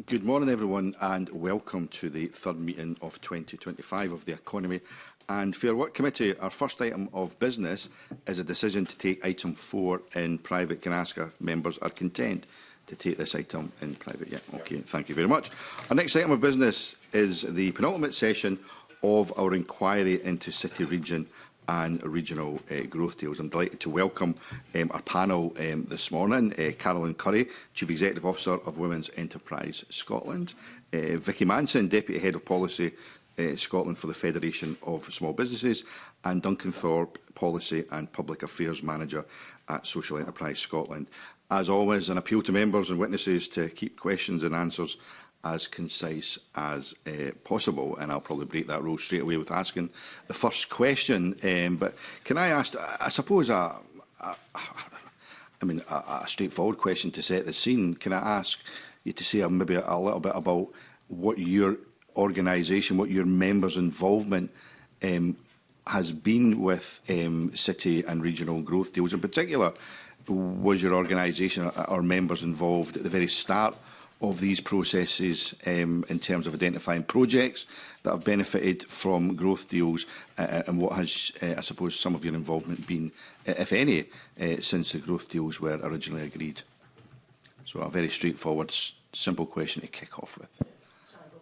Good morning, everyone, and welcome to the third meeting of 2025 of the Economy and Fair Work Committee. Our first item of business is a decision to take item 4 in private. Can I ask if members are content to take this item in private? Yeah, okay, thank you very much. Our next item of business is the penultimate session of our inquiry into city, region and regional growth deals. I'm delighted to welcome our panel this morning. Carolyn Curry, Chief Executive Officer of Women's Enterprise Scotland. Vicky Manson, Deputy Head of Policy Scotland for the Federation of Small Businesses. And Duncan Thorpe, Policy and Public Affairs Manager at Social Enterprise Scotland. As always, an appeal to members and witnesses to keep questions and answers as concise as possible, and I'll probably break that rule straight away with asking the first question. But can I ask, I suppose, a straightforward question to set the scene? Can I ask you to say maybe a little bit about what your organisation, what your members' involvement has been with city and regional growth deals? In particular, was your organisation or members involved at the very start of these processes in terms of identifying projects that have benefited from growth deals, and what has, I suppose, some of your involvement been, if any, since the growth deals were originally agreed? So a very straightforward, simple question to kick off with.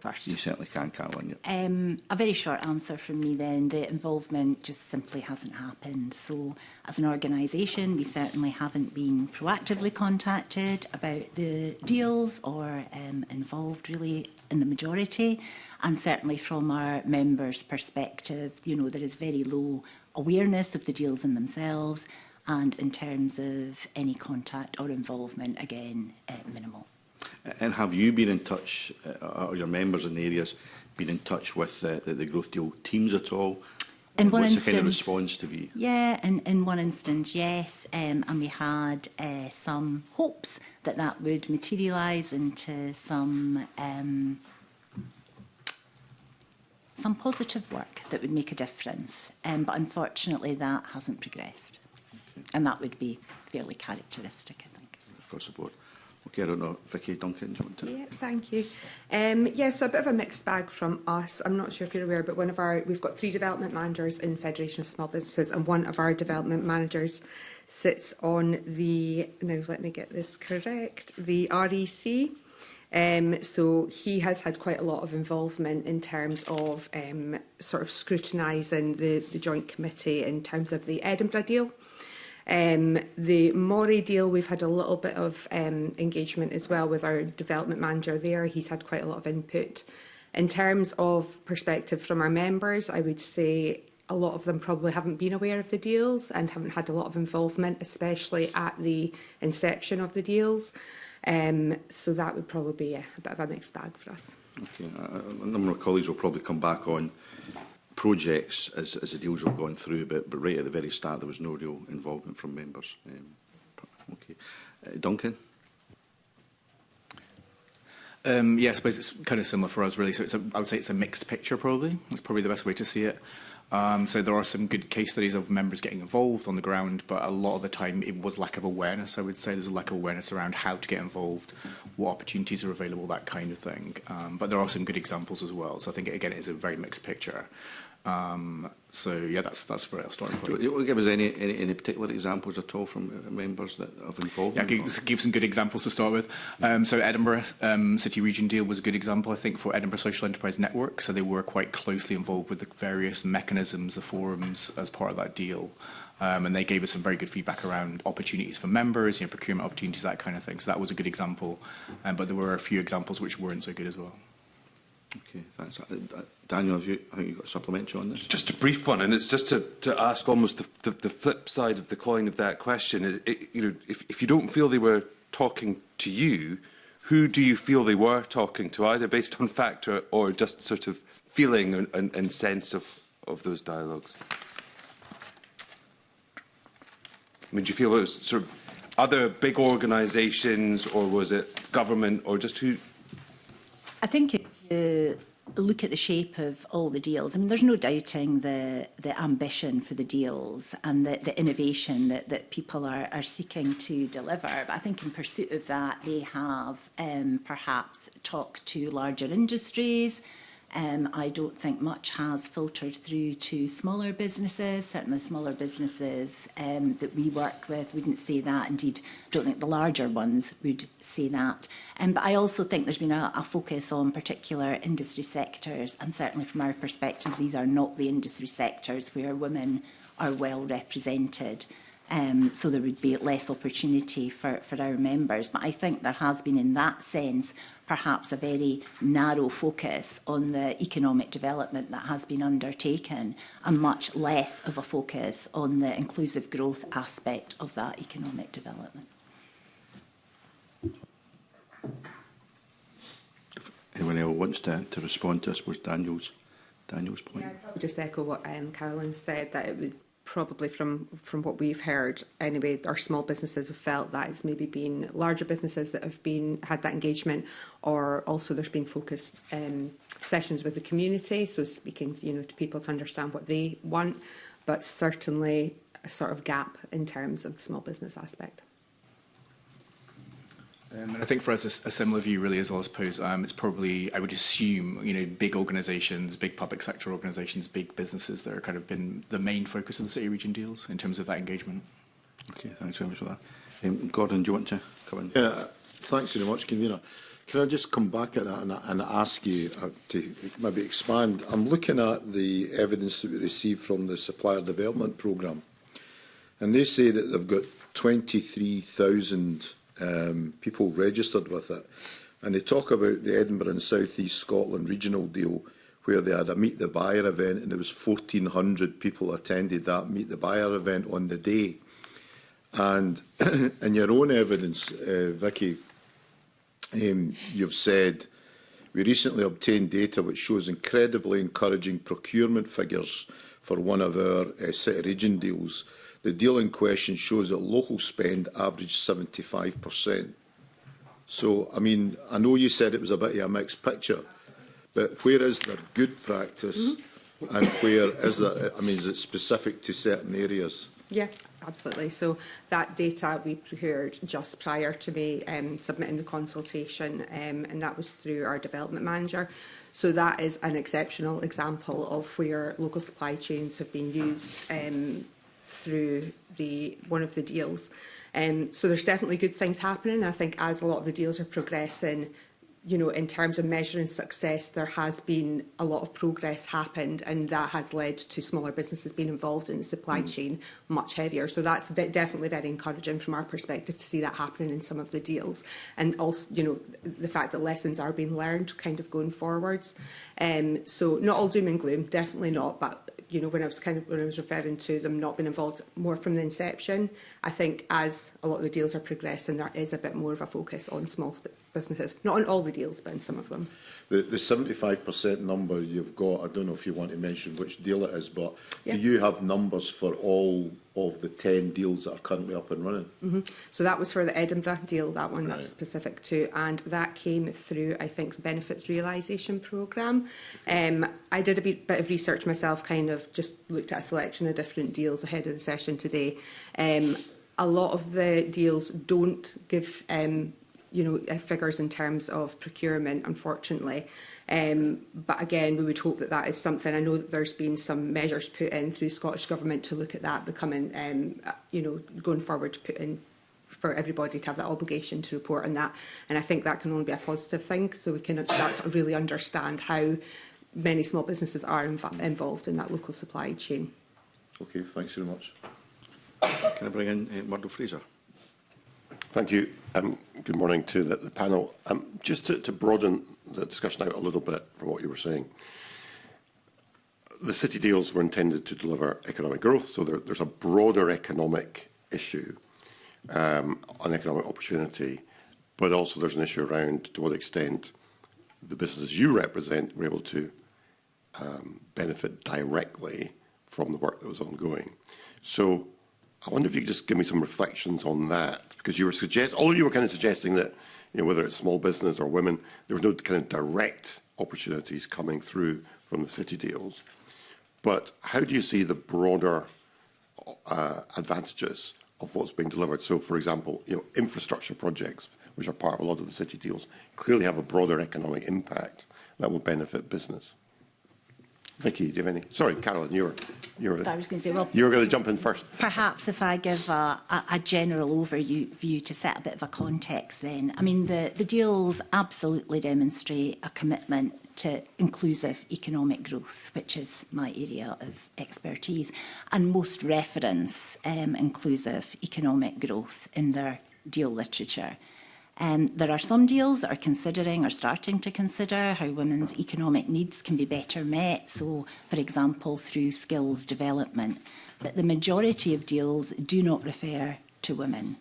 First. You certainly can, Carolyn. Yeah. A very short answer from me then. The involvement just simply hasn't happened. So as an organisation, we certainly haven't been proactively contacted about the deals or involved really in the majority. And certainly from our members' perspective, you know, there is very low awareness of the deals in themselves, and in terms of any contact or involvement, again, minimal. And have you been in touch, or your members in the areas been in touch with the growth deal teams at all? In one What's instance, the kind of response to be? Yeah, in one instance, yes, and we had some hopes that that would materialise into some positive work that would make a difference, but unfortunately that hasn't progressed. Okay. And that would be fairly characteristic, I think. Across the board. Okay, I don't know, Vicky, Duncan, do you want to? Yeah, thank you. Yeah, so a bit of a mixed bag from us. I'm not sure if you're aware, but we've got 3 development managers in Federation of Small Businesses, and one of our development managers sits on the, now let me get this correct, the REC. So he has had quite a lot of involvement in terms of sort of scrutinising the joint committee in terms of the Edinburgh deal. The Moray deal, we've had a little bit of engagement as well with our development manager there. He's had quite a lot of input. In terms of perspective from our members, I would say a lot of them probably haven't been aware of the deals and haven't had a lot of involvement, especially at the inception of the deals. So that would probably be a bit of a mixed bag for us. Okay, a number of colleagues will probably come back on projects as the deals have gone through, but right at the very start there was no real involvement from members. Okay, Duncan? Yeah, I suppose it's kind of similar for us, really. So I would say it's a mixed picture, probably. That's probably the best way to see it. So there are some good case studies of members getting involved on the ground, but a lot of the time it was lack of awareness, I would say. There's a lack of awareness around how to get involved, what opportunities are available, that kind of thing. But there are some good examples as well. So I think, again, it is a very mixed picture. So yeah, that's where I'll start. Do you want to give us any particular examples at all from members that have involved? Yeah, I can give some good examples to start with. So Edinburgh City Region deal was a good example, I think, for Edinburgh Social Enterprise Network. So they were quite closely involved with the various mechanisms, the forums, as part of that deal. And they gave us some very good feedback around opportunities for members, procurement opportunities, that kind of thing. So that was a good example. But there were a few examples which weren't so good as well. Okay, thanks. Daniel, I think you've got a supplementary on this? Just a brief one, and it's just to ask almost the flip side of the coin of that question. If you don't feel they were talking to you, who do you feel they were talking to, either based on fact or just sort of feeling and sense of those dialogues? I mean, do you feel it was sort of other big organisations, or was it government, or just who? I think if you look at the shape of all the deals, I mean, there's no doubting the ambition for the deals and the innovation that people are seeking to deliver. But I think in pursuit of that, they have perhaps talked to larger industries. I don't think much has filtered through to smaller businesses. Certainly smaller businesses that we work with wouldn't say that. Indeed, I don't think the larger ones would say that. But I also think there's been a focus on particular industry sectors, and certainly from our perspective, these are not the industry sectors where women are well represented. So there would be less opportunity for our members. But I think there has been, in that sense, perhaps a very narrow focus on the economic development that has been undertaken, and much less of a focus on the inclusive growth aspect of that economic development. If anyone else wants to respond to this, was Daniel's point? Yeah, I'd probably just echo what Carolyn said, that it would probably from what we've heard anyway, our small businesses have felt that it's maybe been larger businesses that have had that engagement, or also there's been focused sessions with the community, so speaking to people to understand what they want, but certainly a sort of gap in terms of the small business aspect. And I think for us, a similar view really as well, I suppose. It's probably, I would assume, big organisations, big public sector organisations, big businesses that are kind of been the main focus of the City Region deals in terms of that engagement. Okay, thanks very much for that. Gordon, do you want to come in? Yeah, thanks very much, Convener. Can I just come back at that and ask you to maybe expand? I'm looking at the evidence that we received from the Supplier Development Programme, and they say that they've got 23,000 people registered with it, and they talk about the Edinburgh and South East Scotland regional deal where they had a Meet the Buyer event, and there was 1,400 people attended that Meet the Buyer event on the day. And in your own evidence, Vicky, you've said, we recently obtained data which shows incredibly encouraging procurement figures for one of our City Region deals. The deal in question shows that local spend averaged 75%. So, I mean, I know you said it was a bit of a mixed picture, but where is there good practice and where is there, I mean, is it specific to certain areas? Yeah, absolutely. So that data we procured just prior to me submitting the consultation, and that was through our development manager. So that is an exceptional example of where local supply chains have been used through one of the deals. So there's definitely good things happening. I think as a lot of the deals are progressing, in terms of measuring success, there has been a lot of progress happened, and that has led to smaller businesses being involved in the supply chain much heavier. So that's definitely very encouraging from our perspective to see that happening in some of the deals. And also, the fact that lessons are being learned kind of going forwards. So not all doom and gloom, definitely not, but when I was referring to them not being involved more from the inception, I think as a lot of the deals are progressing, there is a bit more of a focus on small businesses. Not on all the deals, but in some of them. The 75% number you've got, I don't know if you want to mention which deal it is, but do you have numbers for all of the 10 deals that are currently up and running? So that was for the Edinburgh deal, that one that's specific to, and that came through, I think, the Benefits Realisation Programme. I did a bit of research myself, kind of just looked at a selection of different deals ahead of the session today. A lot of the deals don't give figures in terms of procurement, unfortunately. But again, we would hope that that is something. I know that there's been some measures put in through Scottish Government to look at that becoming, going forward to put in for everybody to have that obligation to report on that. And I think that can only be a positive thing, so we can start to really understand how many small businesses are involved in that local supply chain. Okay, thanks very much. Can I bring in Murdo Fraser? Thank you. Good morning to the panel. Just to broaden the discussion out a little bit from what you were saying, the city deals were intended to deliver economic growth, so there's a broader economic issue on economic opportunity, but also there's an issue around to what extent the businesses you represent were able to benefit directly from the work that was ongoing. So I wonder if you could just give me some reflections on that, because you were all you were kind of suggesting that whether it's small business or women, there was no kind of direct opportunities coming through from the city deals. But how do you see the broader advantages of what's being delivered? So, for example, infrastructure projects, which are part of a lot of the city deals, clearly have a broader economic impact that will benefit business. Vicky, do you have any? Sorry, Carolyn, you were I was going to say, well, you were going to jump in first. Perhaps if I give a general overview to set a bit of a context then. I mean, the deals absolutely demonstrate a commitment to inclusive economic growth, which is my area of expertise, and most reference inclusive economic growth in their deal literature. There are some deals that are considering or starting to consider how women's economic needs can be better met, so, for example, through skills development. But the majority of deals do not refer to women.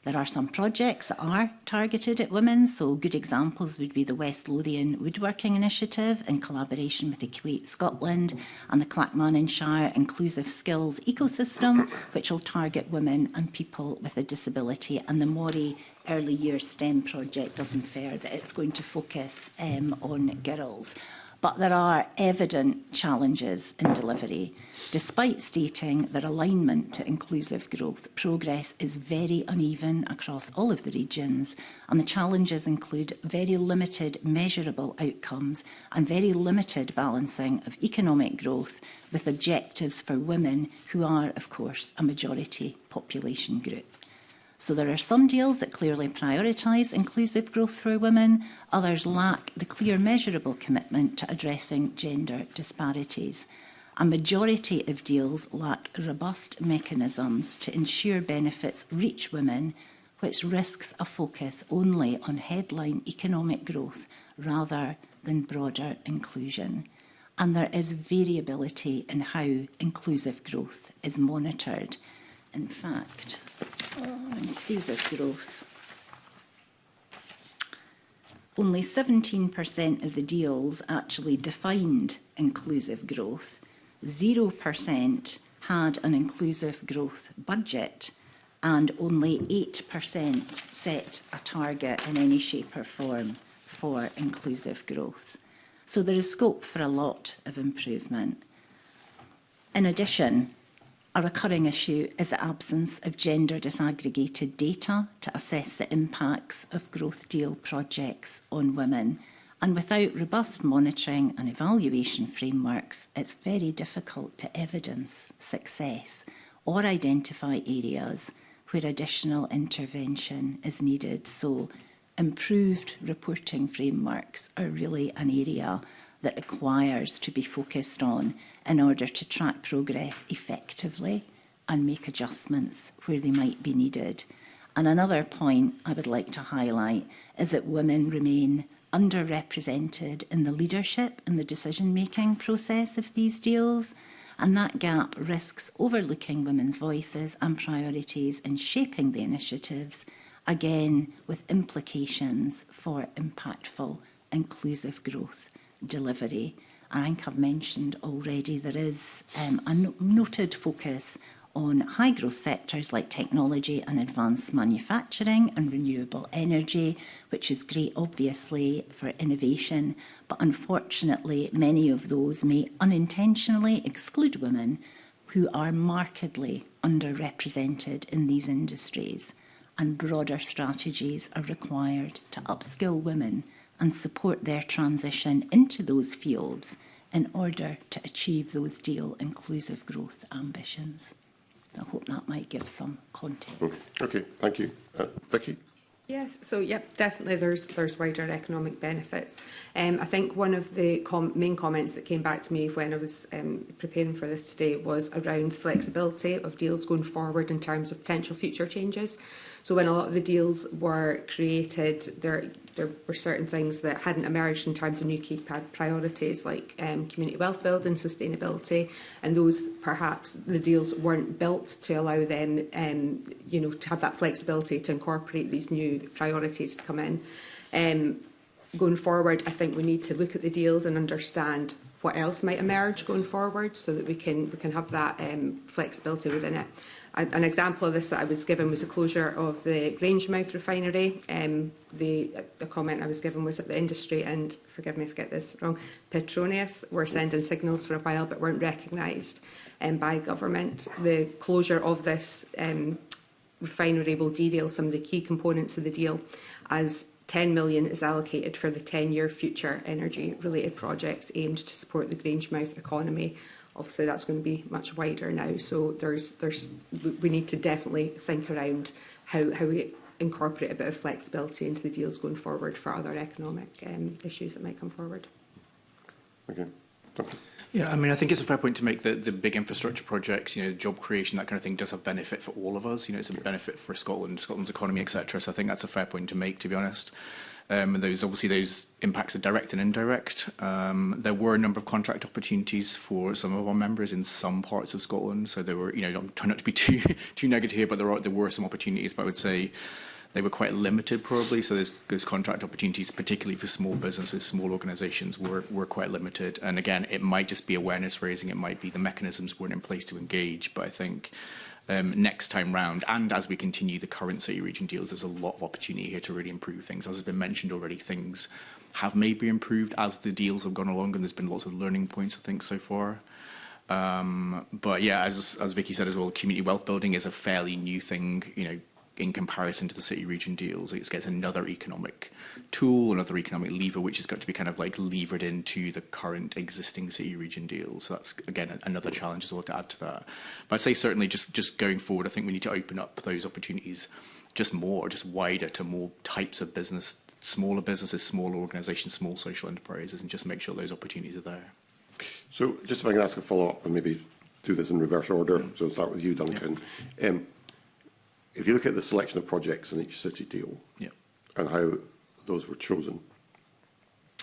There are some projects that are targeted at women, so good examples would be the West Lothian Woodworking Initiative in collaboration with Equate Scotland and the Clackmannanshire Inclusive Skills Ecosystem, which will target women and people with a disability, and the Moray Early Years STEM project does infer that it's going to focus on girls. But there are evident challenges in delivery. Despite stating their alignment to inclusive growth, progress is very uneven across all of the regions, and the challenges include very limited measurable outcomes and very limited balancing of economic growth with objectives for women, who are, of course, a majority population group. So there are some deals that clearly prioritise inclusive growth for women, others lack the clear measurable commitment to addressing gender disparities. A majority of deals lack robust mechanisms to ensure benefits reach women, which risks a focus only on headline economic growth rather than broader inclusion. And there is variability in how inclusive growth is monitored. In fact, inclusive growth. Only 17% of the deals actually defined inclusive growth. 0% had an inclusive growth budget, and only 8% set a target in any shape or form for inclusive growth. So there is scope for a lot of improvement. In addition, a recurring issue is the absence of gender disaggregated data to assess the impacts of growth deal projects on women. And without robust monitoring and evaluation frameworks, it's very difficult to evidence success or identify areas where additional intervention is needed. So improved reporting frameworks are really an area that requires to be focused on in order to track progress effectively and make adjustments where they might be needed. And another point I would like to highlight is that women remain underrepresented in the leadership and the decision-making process of these deals, and that gap risks overlooking women's voices and priorities in shaping the initiatives, again with implications for impactful, inclusive growth delivery. I think I've mentioned already there is a noted focus on high growth sectors like technology and advanced manufacturing and renewable energy, which is great obviously for innovation, but unfortunately many of those may unintentionally exclude women who are markedly underrepresented in these industries, and broader strategies are required to upskill women and support their transition into those fields in order to achieve those deal inclusive growth ambitions. I hope that might give some context. Okay, thank you. Vicky? Yes, so yep, definitely there's wider economic benefits. I think one of the main comments that came back to me when I was preparing for this today was around flexibility of deals going forward in terms of potential future changes. So when a lot of the deals were created, there were certain things that hadn't emerged in terms of new key priorities like community wealth building, sustainability, and those perhaps the deals weren't built to allow them, to have that flexibility to incorporate these new priorities to come in. Going forward, I think we need to look at the deals and understand what else might emerge going forward so that we can have that flexibility within it. An example of this that I was given was the closure of the Grangemouth refinery. The comment I was given was that the industry and, forgive me if I get this wrong, Petronas were sending signals for a while but weren't recognised by government. The closure of this refinery will derail some of the key components of the deal, as 10 million is allocated for the 10-year future energy-related projects aimed to support the Grangemouth economy. Obviously, that's going to be much wider now, so we need to definitely think around how we incorporate a bit of flexibility into the deals going forward for other economic issues that might come forward. Okay. Yeah, I mean, I think it's a fair point to make that the big infrastructure projects, job creation, that kind of thing, does have benefit for all of us. It's a benefit for Scotland's economy, etc. So I think that's a fair point to make, to be honest. Those impacts are direct and indirect. There were a number of contract opportunities for some of our members in some parts of Scotland. So there were, I'm trying not to be too negative here, but there were some opportunities. But I would say they were quite limited, probably. So those contract opportunities, particularly for small businesses, small organisations, were quite limited. And again, it might just be awareness raising. It might be the mechanisms weren't in place to engage. But I think next time round, and as we continue the current city region deals, there's a lot of opportunity here to really improve things. As has been mentioned already, things have maybe improved as the deals have gone along, and there's been lots of learning points, I think, so far. But yeah, as Vicky said as well, community wealth building is a fairly new thing, in comparison to the city region deals. It gets another economic tool, another economic lever, which has got to be kind of like levered into the current existing city region deals. So that's, again, another challenge as well to add to that. But I'd say certainly just going forward, I think we need to open up those opportunities just wider to more types of business, smaller businesses, smaller organisations, small social enterprises, and just make sure those opportunities are there. So just if I can ask a follow-up and maybe do this in reverse order. So I'll start with you, Duncan. Yeah. If you look at the selection of projects in each city deal, yeah, and how those were chosen,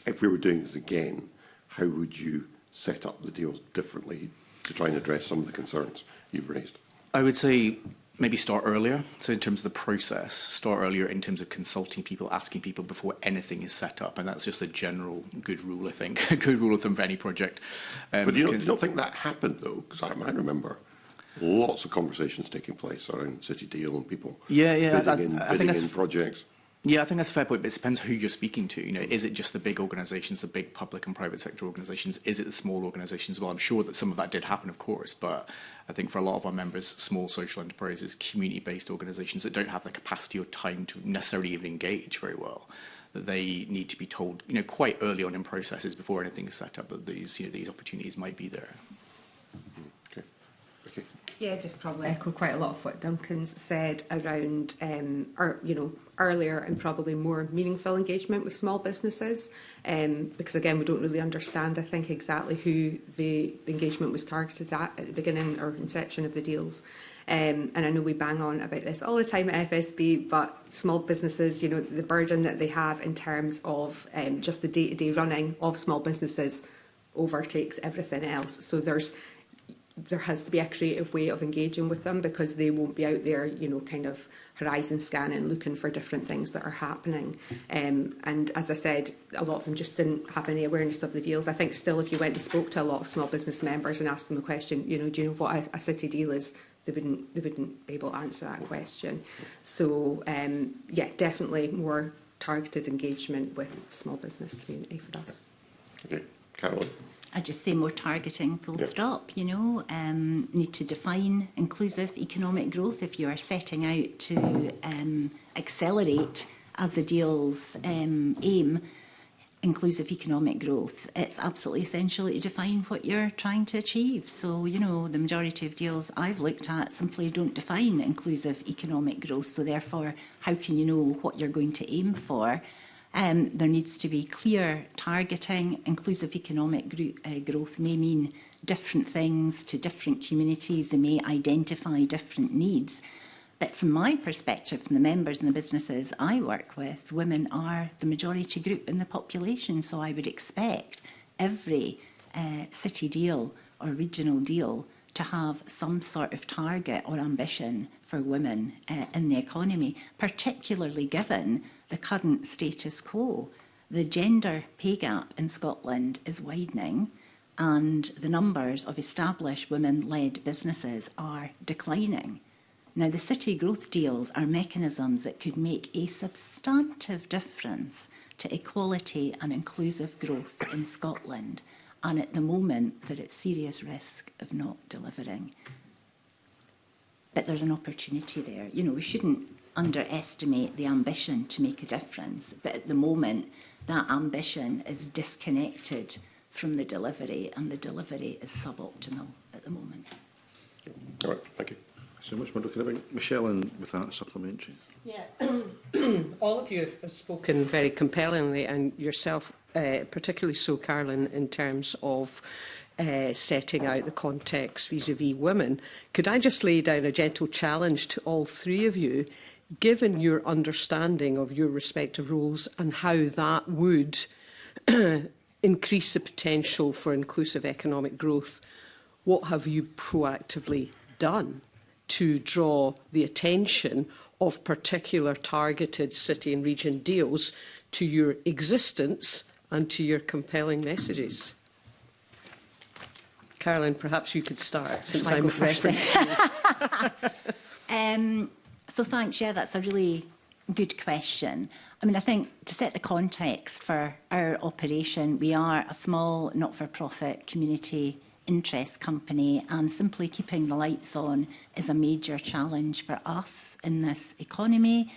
if we were doing this again, how would you set up the deals differently to try and address some of the concerns you've raised? I would say maybe start earlier. So in terms of the process, start earlier in terms of consulting people, asking people before anything is set up. And that's just a general good rule, I think, a good rule of thumb for any project. But do you not think that happened, though? Because I remember lots of conversations taking place around City Deal and people bidding in projects. Yeah, I think that's a fair point, but it depends who you're speaking to. Is it just the big organisations, the big public and private sector organisations? Is it the small organisations? Well, I'm sure that some of that did happen, of course, but I think for a lot of our members, small social enterprises, community-based organisations that don't have the capacity or time to necessarily even engage very well, that they need to be told, quite early on in processes before anything is set up, that these opportunities might be there. Yeah, just probably echo quite a lot of what Duncan's said around, earlier and probably more meaningful engagement with small businesses, because again, we don't really understand, I think, exactly who the engagement was targeted at the beginning or inception of the deals. And I know we bang on about this all the time at FSB, but small businesses, the burden that they have in terms of just the day-to-day running of small businesses overtakes everything else. So there has to be a creative way of engaging with them, because they won't be out there, kind of horizon scanning, looking for different things that are happening. And as I said, a lot of them just didn't have any awareness of the deals. I think still, if you went and spoke to a lot of small business members and asked them the question, do you know what a city deal is? They wouldn't be able to answer that question. So, definitely more targeted engagement with the small business community for us. Okay, Caroline. I just say more targeting, full stop, need to define inclusive economic growth if you are setting out to accelerate, as the deals aim, inclusive economic growth. It's absolutely essential that you define what you're trying to achieve. So, the majority of deals I've looked at simply don't define inclusive economic growth. So therefore, how can you know what you're going to aim for? There needs to be clear targeting. Inclusive economic growth may mean different things to different communities. They may identify different needs. But from my perspective, from the members and the businesses I work with, women are the majority group in the population. So I would expect every city deal or regional deal to have some sort of target or ambition for women in the economy, particularly given the current status quo. The gender pay gap in Scotland is widening, and the numbers of established women-led businesses are declining. Now, the city growth deals are mechanisms that could make a substantive difference to equality and inclusive growth in Scotland, and at the moment they're at serious risk of not delivering. But there's an opportunity there. You know, we shouldn't underestimate the ambition to make a difference, but at the moment that ambition is disconnected from the delivery, and the delivery is suboptimal at the moment. All right, thank you. So much more looking at Michelle, and with that supplementary. Yeah, all of you have spoken very compellingly, and yourself particularly so, Carolyn, in terms of setting out the context vis-à-vis women. Could I just lay down a gentle challenge to all three of you, given your understanding of your respective roles and how that would increase the potential for inclusive economic growth, what have you proactively done to draw the attention of particular targeted city and region deals to your existence and to your compelling messages? Caroline, perhaps you could start, since I'm referencing you. So thanks, yeah, that's a really good question. I mean, I think to set the context for our operation, we are a small not-for-profit community interest company, and simply keeping the lights on is a major challenge for us in this economy.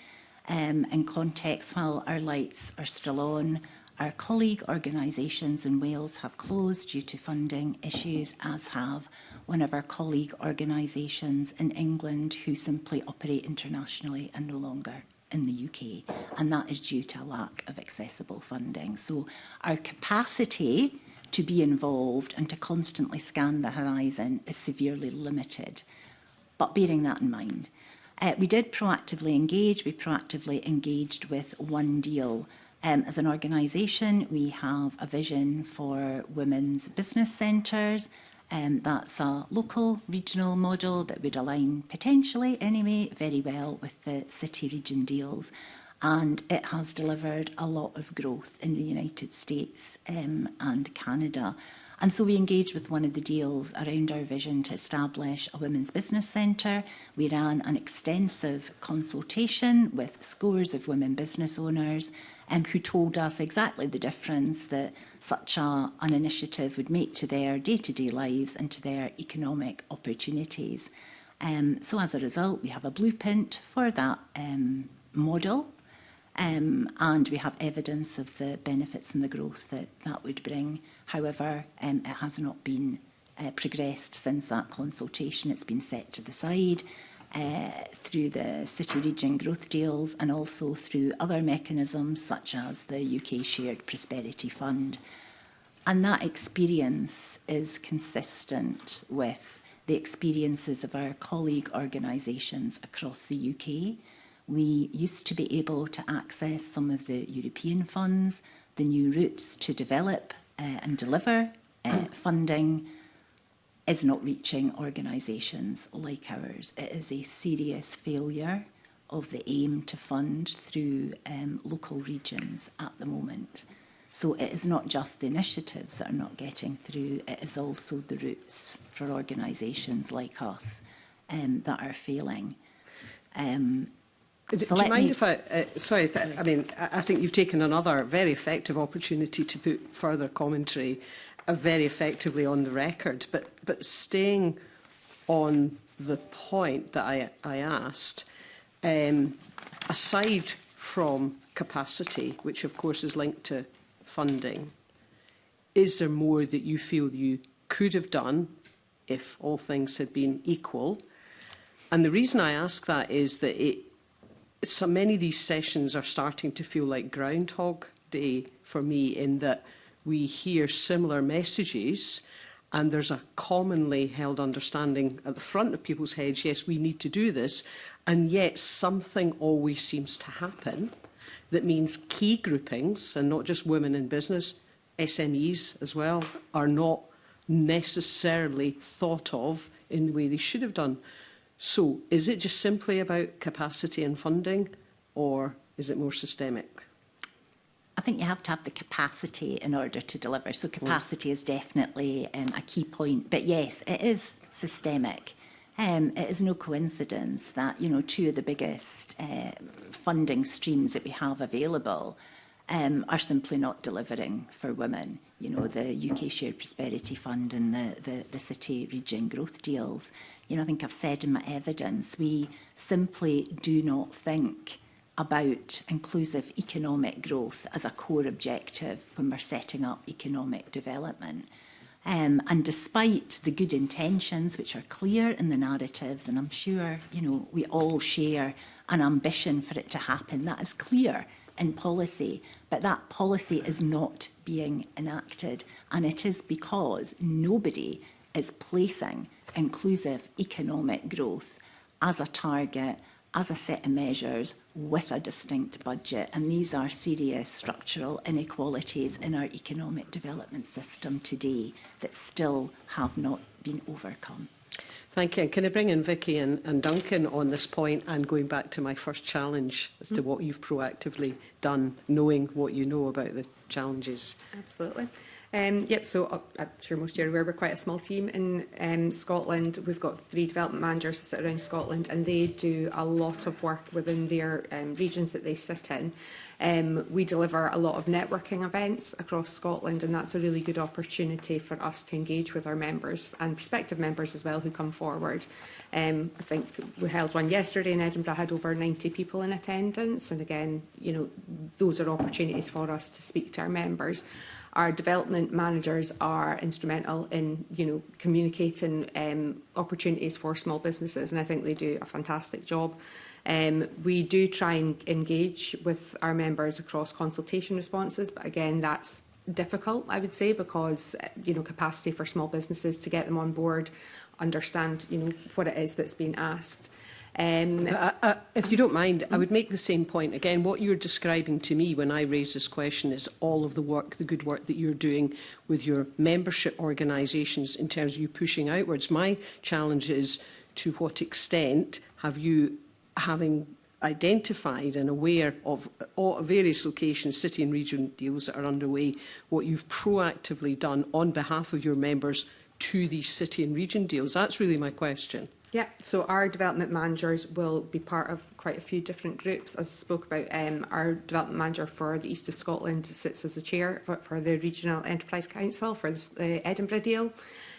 In context, while our lights are still on, our colleague organisations in Wales have closed due to funding issues, as have one of our colleague organisations in England who simply operate internationally and no longer in the UK, and that is due to a lack of accessible funding. So our capacity to be involved and to constantly scan the horizon is severely limited. But bearing that in mind, we did proactively engage. We proactively engaged with One Deal. As an organisation, we have a vision for women's business centres. That's a local regional model that would align potentially anyway very well with the city region deals, and it has delivered a lot of growth in the United States and Canada. And so we engaged with one of the deals around our vision to establish a women's business centre. We ran an extensive consultation with scores of women business owners who told us exactly the difference that such an initiative would make to their day-to-day lives and to their economic opportunities. So as a result, we have a blueprint for that model, and we have evidence of the benefits and the growth that that would bring. However, it has not been progressed since that consultation. It's been set to the side through the city region growth deals, and also through other mechanisms such as the UK Shared Prosperity Fund. And that experience is consistent with the experiences of our colleague organisations across the UK. We used to be able to access some of the European funds. The new routes to develop and deliver funding is not reaching organisations like ours. It is a serious failure of the aim to fund through local regions at the moment. So it is not just the initiatives that are not getting through, it is also the routes for organisations like us that are failing. Do you mind if I... I mean, I think you've taken another very effective opportunity to put further commentary very effectively on the record. But staying on the point that I asked, aside from capacity, which of course is linked to funding, is there more that you feel you could have done if all things had been equal? And the reason I ask that is that so many of these sessions are starting to feel like Groundhog Day for me, in that we hear similar messages and there's a commonly held understanding at the front of people's heads, yes, we need to do this, and yet something always seems to happen that means key groupings, and not just women in business, SMEs as well, are not necessarily thought of in the way they should have done. So is it just simply about capacity and funding, or is it more systemic? I think you have to have the capacity in order to deliver. So capacity is definitely a key point. But yes, it is systemic. It is no coincidence that, two of the biggest funding streams that we have available are simply not delivering for women. The UK Shared Prosperity Fund and the City Region Growth Deals. I think I've said in my evidence, we simply do not think about inclusive economic growth as a core objective when we're setting up economic development. And despite the good intentions, which are clear in the narratives, and I'm sure, we all share an ambition for it to happen, that is clear in policy, but that policy is not being enacted. And it is because nobody is placing inclusive economic growth as a target, as a set of measures with a distinct budget. And these are serious structural inequalities in our economic development system today that still have not been overcome. Thank you. And can I bring in Vicky and Duncan on this point, and going back to my first challenge as to what you've proactively done, knowing what you know about the challenges? Absolutely. Yep, so I'm sure most of you are aware we're quite a small team in Scotland. We've got 3 development managers that sit around Scotland, and they do a lot of work within their regions that they sit in. We deliver a lot of networking events across Scotland, and that's a really good opportunity for us to engage with our members and prospective members as well who come forward. I think we held one yesterday in Edinburgh, had over 90 people in attendance, and again, those are opportunities for us to speak to our members. Our development managers are instrumental in, communicating opportunities for small businesses, and I think they do a fantastic job. We do try and engage with our members across consultation responses, but again, that's difficult, I would say, because, capacity for small businesses to get them on board, understand, what it is that's being asked. If you don't mind, I would make the same point. Again, what you're describing to me when I raise this question is all of the work, the good work that you're doing with your membership organisations in terms of you pushing outwards. My challenge is, to what extent have you, having identified and aware of all various locations, city and region deals that are underway, what you've proactively done on behalf of your members to these city and region deals? That's really my question. Yeah, so our development managers will be part of quite a few different groups. As I spoke about, our development manager for the East of Scotland sits as the chair for the Regional Enterprise Council for the Edinburgh deal.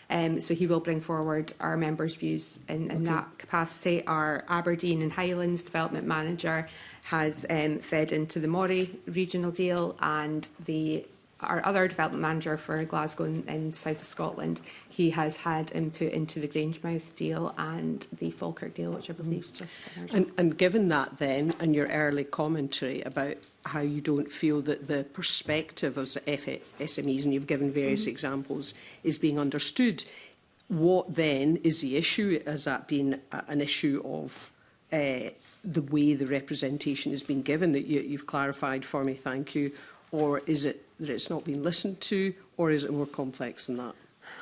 So he will bring forward our members' views in that capacity. Our Aberdeen and Highlands development manager has fed into the Moray regional deal, and our other development manager for Glasgow and south of Scotland, he has had input into the Grangemouth deal and the Falkirk deal, which I believe is just finished. And given that then, and your early commentary about how you don't feel that the perspective of the SMEs, and you've given various examples, is being understood, what then is the issue? Has that been an issue of the way the representation has been given that you've clarified for me, thank you? Or is it that it's not been listened to, or is it more complex than that?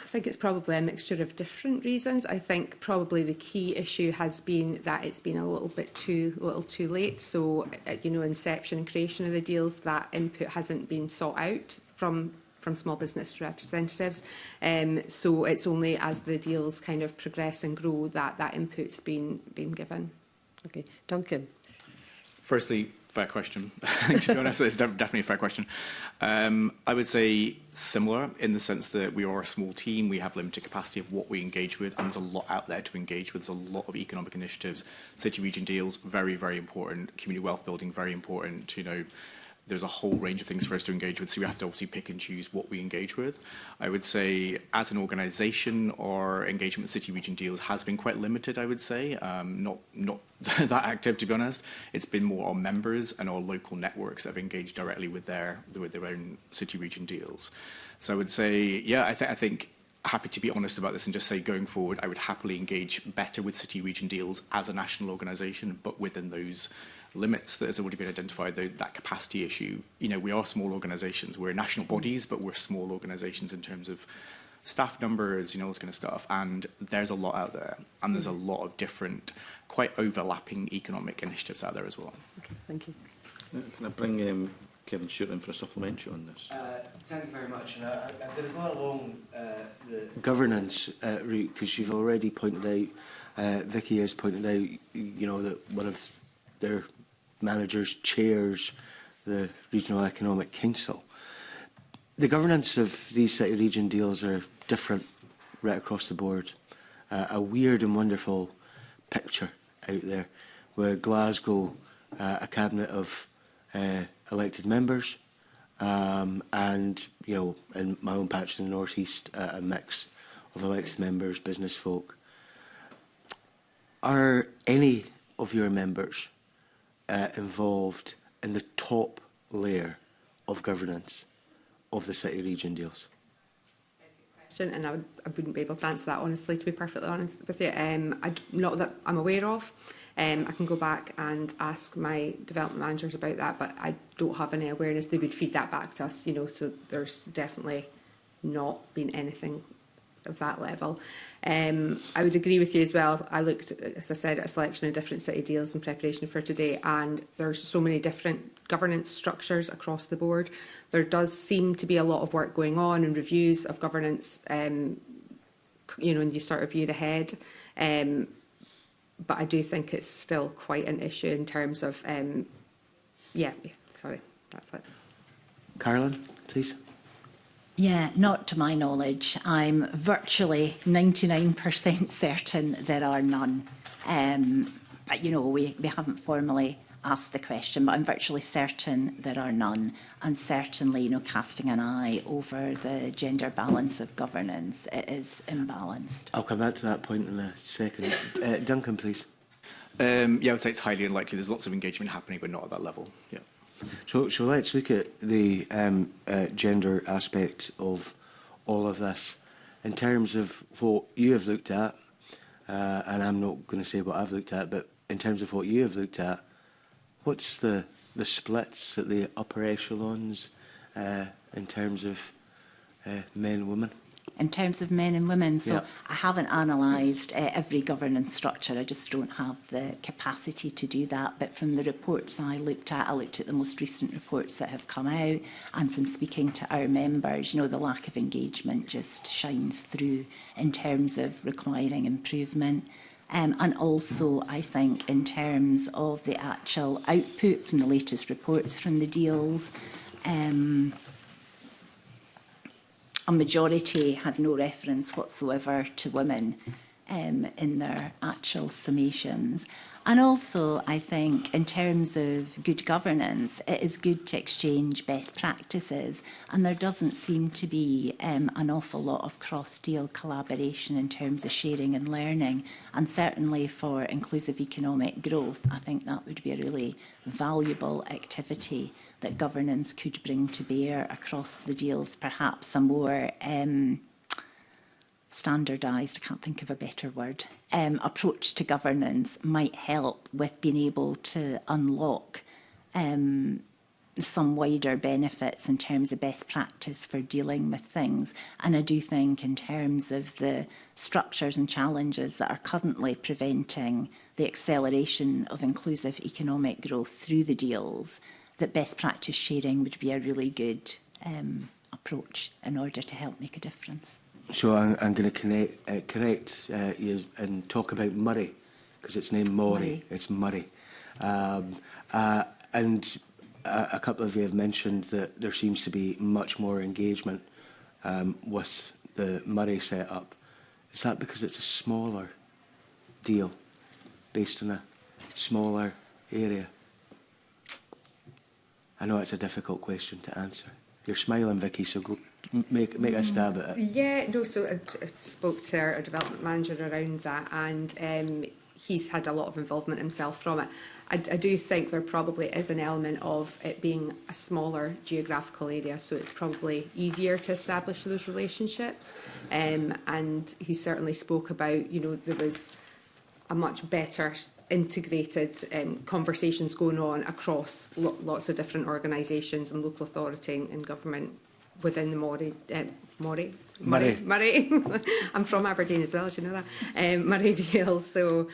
I think it's probably a mixture of different reasons. I think probably the key issue has been that it's been a little too late. So, inception and creation of the deals, that input hasn't been sought out from small business representatives. So it's only as the deals kind of progress and grow that input's been given. Okay, Duncan. Firstly, fair question. To be honest, it's definitely a fair question. I would say similar in the sense that we are a small team, we have limited capacity of what we engage with, and there's a lot out there to engage with. There's a lot of economic initiatives, city region deals, very, very important, community wealth building, very important. There's a whole range of things for us to engage with, so we have to obviously pick and choose what we engage with. I would say, as an organisation, our engagement with city region deals has been quite limited, I would say. Not that active, to be honest. It's been more our members and our local networks that have engaged directly with their own city region deals. So I would say, yeah, I think happy to be honest about this and just say, going forward, I would happily engage better with city region deals as a national organisation, but within those limits that has already been identified, that capacity issue. We are small organisations. We're national bodies, but we're small organisations in terms of staff numbers, this kind of stuff. And there's a lot out there. And there's a lot of different, quite overlapping economic initiatives out there as well. Okay, thank you. Can I bring Kevin Shortland for a supplementary on this. Thank you very much. And I'm going to go along the governance route, because you've already pointed out, Vicky has pointed out, you know, that one of their managers chairs the Regional Economic Council. The governance of these city region deals are different right across the board. A weird and wonderful picture out there where Glasgow, a cabinet of elected members, and, you know, in my own patch in the North East, a mix of elected members, business folk. Are any of your members involved in the top layer of governance of the city region deals? And I wouldn't be able to answer that honestly, to be perfectly honest with you. Not that I'm aware of. I can go back and ask my development managers about that, but I don't have any awareness. They would feed that back to us, you know, so there's definitely not been anything of that level. I would agree with you as well. I looked, as I said, at a selection of different city deals in preparation for today, and there's so many different governance structures across the board. There does seem to be a lot of work going on and reviews of governance, you know, and you sort of year ahead. But I do think it's still quite an issue in terms of, sorry, that's it. Carolyn, please. Yeah, not to my knowledge. I'm virtually 99% certain there are none. But, you know, we haven't formally asked the question, but I'm virtually certain there are none. And certainly, you know, casting an eye over the gender balance of governance, it is imbalanced. I'll come back to that point in a second. Duncan, please. Yeah, I would say it's highly unlikely. There's lots of engagement happening, but not at that level. Yeah. So let's look at the gender aspect of all of this in terms of what you have looked at, and I'm not going to say what I've looked at, but in terms of what you have looked at, what's the splits at the upper echelons in terms of men and women? In terms of men and women, so yeah. I haven't analysed every governance structure. I just don't have the capacity to do that. But from the reports I looked at the most recent reports that have come out, and from speaking to our members, you know, the lack of engagement just shines through in terms of requiring improvement. And also, I think, in terms of the actual output from the latest reports from the deals, a majority had no reference whatsoever to women in their actual summations. And also, I think, in terms of good governance, it is good to exchange best practices, and there doesn't seem to be an awful lot of cross-deal collaboration in terms of sharing and learning. And certainly for inclusive economic growth, I think that would be a really valuable activity that governance could bring to bear across the deals, perhaps a more standardised, I can't think of a better word, approach to governance might help with being able to unlock some wider benefits in terms of best practice for dealing with things. And I do think in terms of the structures and challenges that are currently preventing the acceleration of inclusive economic growth through the deals, that best practice sharing would be a really good approach in order to help make a difference. So I'm going to correct you and talk about Murray, because it's named Murray. It's Murray. And a couple of you have mentioned that there seems to be much more engagement with the Murray setup. Is that because it's a smaller deal based on a smaller area? I know it's a difficult question to answer. You're smiling, Vicky, so go make a stab at it. Yeah, no, so I spoke to our development manager around that, and he's had a lot of involvement himself from it. I do think there probably is an element of it being a smaller geographical area, so it's probably easier to establish those relationships. And he certainly spoke about, you know, there was a much better integrated conversations going on across lots of different organisations and local authority and government within the Moray Murray. I'm from Aberdeen as well, as you know that. Murray Deal. So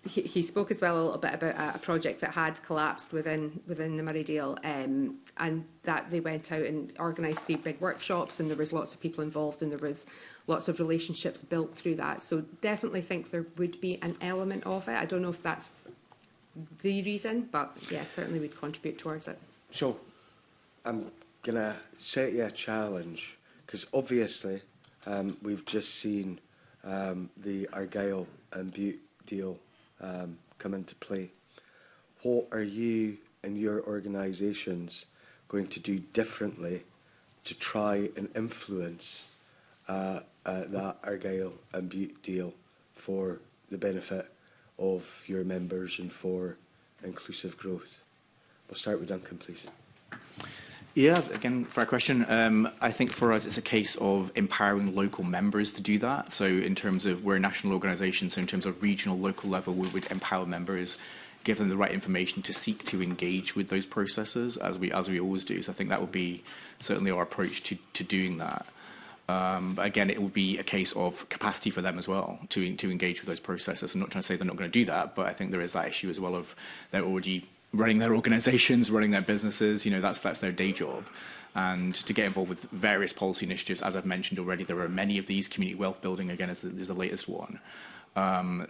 he spoke as well a little bit about a project that had collapsed within the Murray Deal, and that they went out and organised 3 big workshops, and there was lots of people involved, and there was lots of relationships built through that. So definitely think there would be an element of it. I don't know if that's the reason, but yeah, certainly we'd contribute towards it. So I'm going to set you a challenge, because obviously we've just seen the Argyll and Butte deal come into play. What are you and your organisations going to do differently to try and influence that Argyll and Butte deal for the benefit of your members and for inclusive growth? We'll start with Duncan, please. Yeah, again, fair question. I think for us, it's a case of empowering local members to do that. So in terms of, we're a national organisation, so in terms of regional, local level, we would empower members, give them the right information to seek to engage with those processes, as we always do. So I think that would be certainly our approach to doing that. But again, it would be a case of capacity for them as well to engage with those processes. I'm not trying to say they're not going to do that, but I think there is that issue as well of they're already running their organisations, running their businesses. You know, that's their day job. And to get involved with various policy initiatives, as I've mentioned already, there are many of these. Community wealth building, again, is the latest one.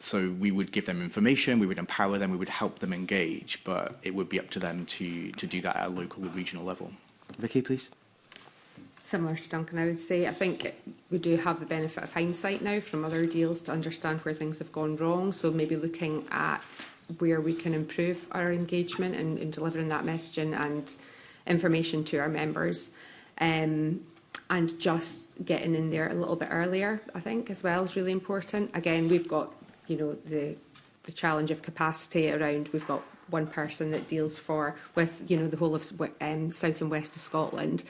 So we would give them information, we would empower them, we would help them engage, but it would be up to them to do that at a local and regional level. Vicky, please. Similar to Duncan, I would say. I think we do have the benefit of hindsight now from other deals to understand where things have gone wrong. So maybe looking at where we can improve our engagement in delivering that messaging and information to our members. And just getting in there a little bit earlier, I think, as well is really important. Again, we've got, you know, the challenge of capacity around. We've got one person that deals with, you know, the whole of south and west of Scotland,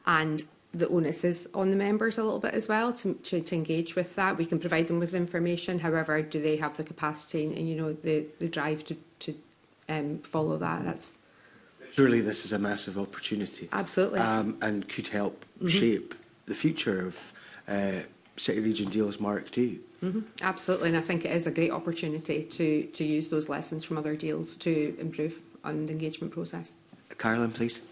and the onus is on the members a little bit as well to engage with that. We can provide them with information. However, do they have the capacity and you know, the drive to follow that? That's surely this is a massive opportunity. Absolutely. And could help shape the future of City Region Deals Mark II. Absolutely, and I think it is a great opportunity to use those lessons from other deals to improve on the engagement process. Carolyn, please.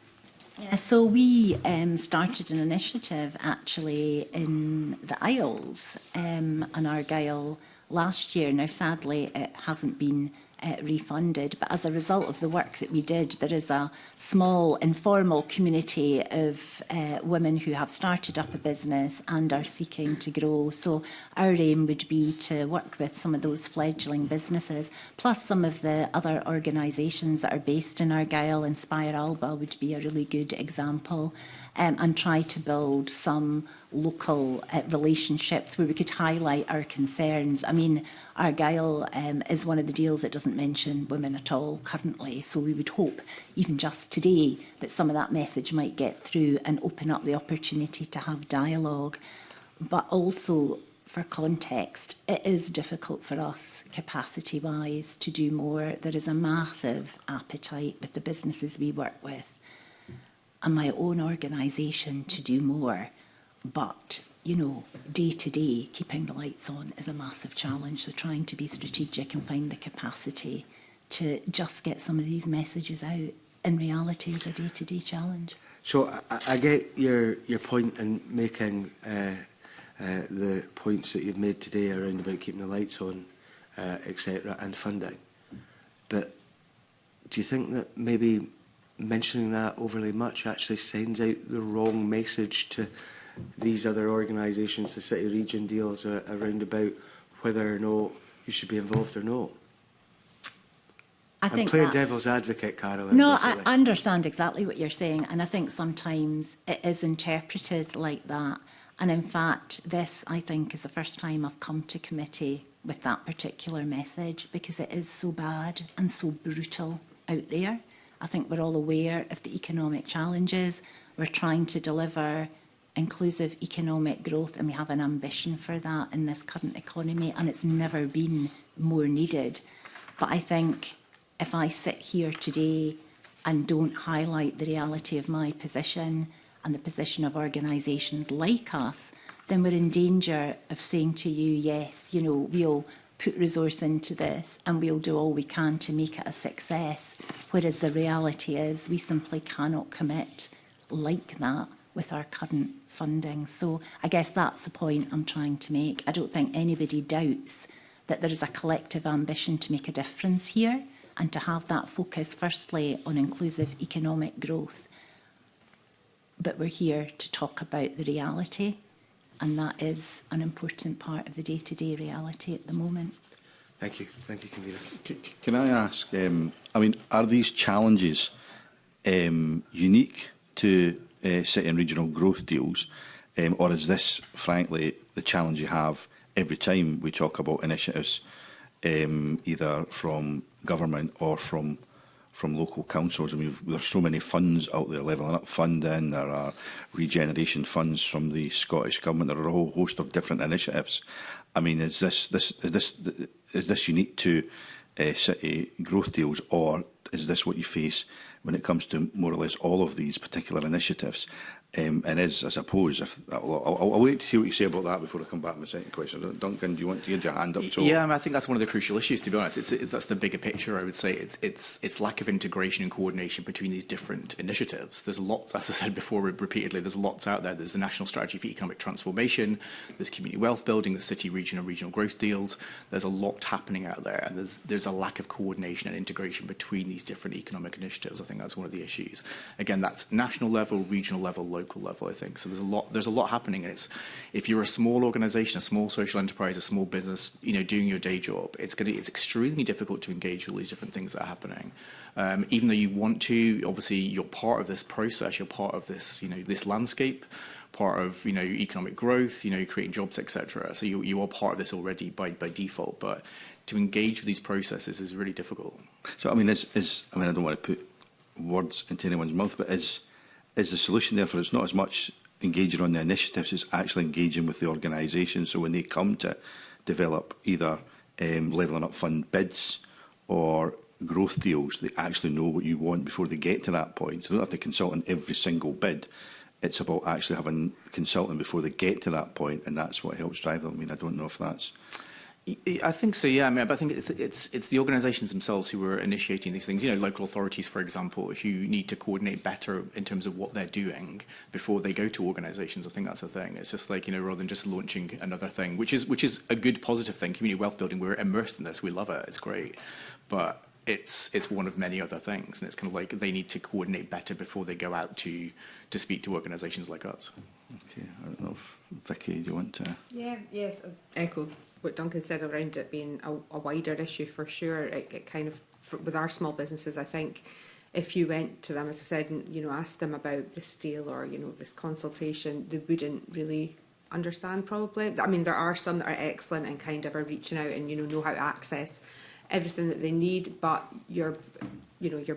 Yeah, so we started an initiative actually in the Isles on Argyll last year. Now, sadly, it hasn't been refunded, but as a result of the work that we did, there is a small informal community of women who have started up a business and are seeking to grow. So our aim would be to work with some of those fledgling businesses, plus some of the other organisations that are based in Argyll. Inspire Alba would be a really good example, and try to build some local relationships where we could highlight our concerns. I mean, Argyll is one of the deals that doesn't mention women at all currently, so we would hope, even just today, that some of that message might get through and open up the opportunity to have dialogue. But also, for context, it is difficult for us, capacity-wise, to do more. There is a massive appetite with the businesses we work with and my own organisation to do more. But, you know, day to day, keeping the lights on is a massive challenge. So trying to be strategic and find the capacity to just get some of these messages out in reality is a day-to-day challenge. So I get your point in making the points that you've made today around about keeping the lights on, etc., and funding. But do you think that maybe mentioning that overly much actually sends out the wrong message to these other organisations, the City Region Deals, around about whether or not you should be involved or not? I'm playing devil's advocate, Carolyn. No, I understand exactly what you're saying, and I think sometimes it is interpreted like that. And in fact, this, I think, is the first time I've come to committee with that particular message, because it is so bad and so brutal out there. I think we're all aware of the economic challenges. We're trying to deliver inclusive economic growth, and we have an ambition for that in this current economy, and it's never been more needed. But I think if I sit here today and don't highlight the reality of my position and the position of organisations like us, then we're in danger of saying to you, yes, you know, we'll put resource into this and we'll do all we can to make it a success, whereas the reality is we simply cannot commit like that with our current funding. So I guess that's the point I'm trying to make. I don't think anybody doubts that there is a collective ambition to make a difference here and to have that focus firstly on inclusive economic growth. But we're here to talk about the reality, and that is an important part of the day-to-day reality at the moment. Thank you, Convener. Can I ask, I mean, are these challenges unique to city and regional growth deals, or is this, frankly, the challenge you have every time we talk about initiatives, either from government or from local councils? I mean, there's so many funds out there, Levelling Up funding, there are regeneration funds from the Scottish Government, there are a whole host of different initiatives. I mean, is this unique to city growth deals, or is this what you face when it comes to more or less all of these particular initiatives? And is, I suppose, if I'll wait to hear what you say about that before I come back to my second question. Duncan, do you want to get your hand up? Yeah, I mean, I think that's one of the crucial issues, to be honest. That's the bigger picture, I would say. It's lack of integration and coordination between these different initiatives. There's a lot, as I said before repeatedly, there's lots out there. There's the National Strategy for Economic Transformation, there's community wealth building, the city, region and regional growth deals. There's a lot happening out there, and there's a lack of coordination and integration between these different economic initiatives. I think that's one of the issues. Again, that's national level, regional level, local level, I think. So there's a lot happening, and it's, if you're a small organisation, a small social enterprise, a small business, you know, doing your day job, it's extremely difficult to engage with all these different things that are happening. Even though you want to, obviously, you're part of this process, you're part of this, you know, this landscape, part of, you know, economic growth, you know, creating jobs, etc. So you are part of this already by default, but to engage with these processes is really difficult. So I mean, I mean, I don't want to put words into anyone's mouth, but is the solution therefore it's not as much engaging on the initiatives, it's actually engaging with the organisation, so when they come to develop either Levelling Up Fund bids or growth deals, they actually know what you want before they get to that point. So they don't have to consult on every single bid. It's about actually having consulting before they get to that point, and that's what helps drive them. I mean, I don't know if that's... I think so, yeah. I mean, but I think it's the organisations themselves who are initiating these things. You know, local authorities, for example, who need to coordinate better in terms of what they're doing before they go to organisations. I think that's the thing. It's just like, you know, rather than just launching another thing, which is a good positive thing. Community wealth building, we're immersed in this. We love it. It's great, but it's one of many other things, and it's kind of like they need to coordinate better before they go out to speak to organisations like us. Okay, I don't know if Vicky, do you want to? Yeah, yes, I echo what Duncan said around it being a wider issue for sure. It kind of, with our small businesses, I think if you went to them, as I said, and, you know, asked them about this deal or, you know, this consultation, they wouldn't really understand probably. I mean, there are some that are excellent and kind of are reaching out and, you know how to access everything that they need, but your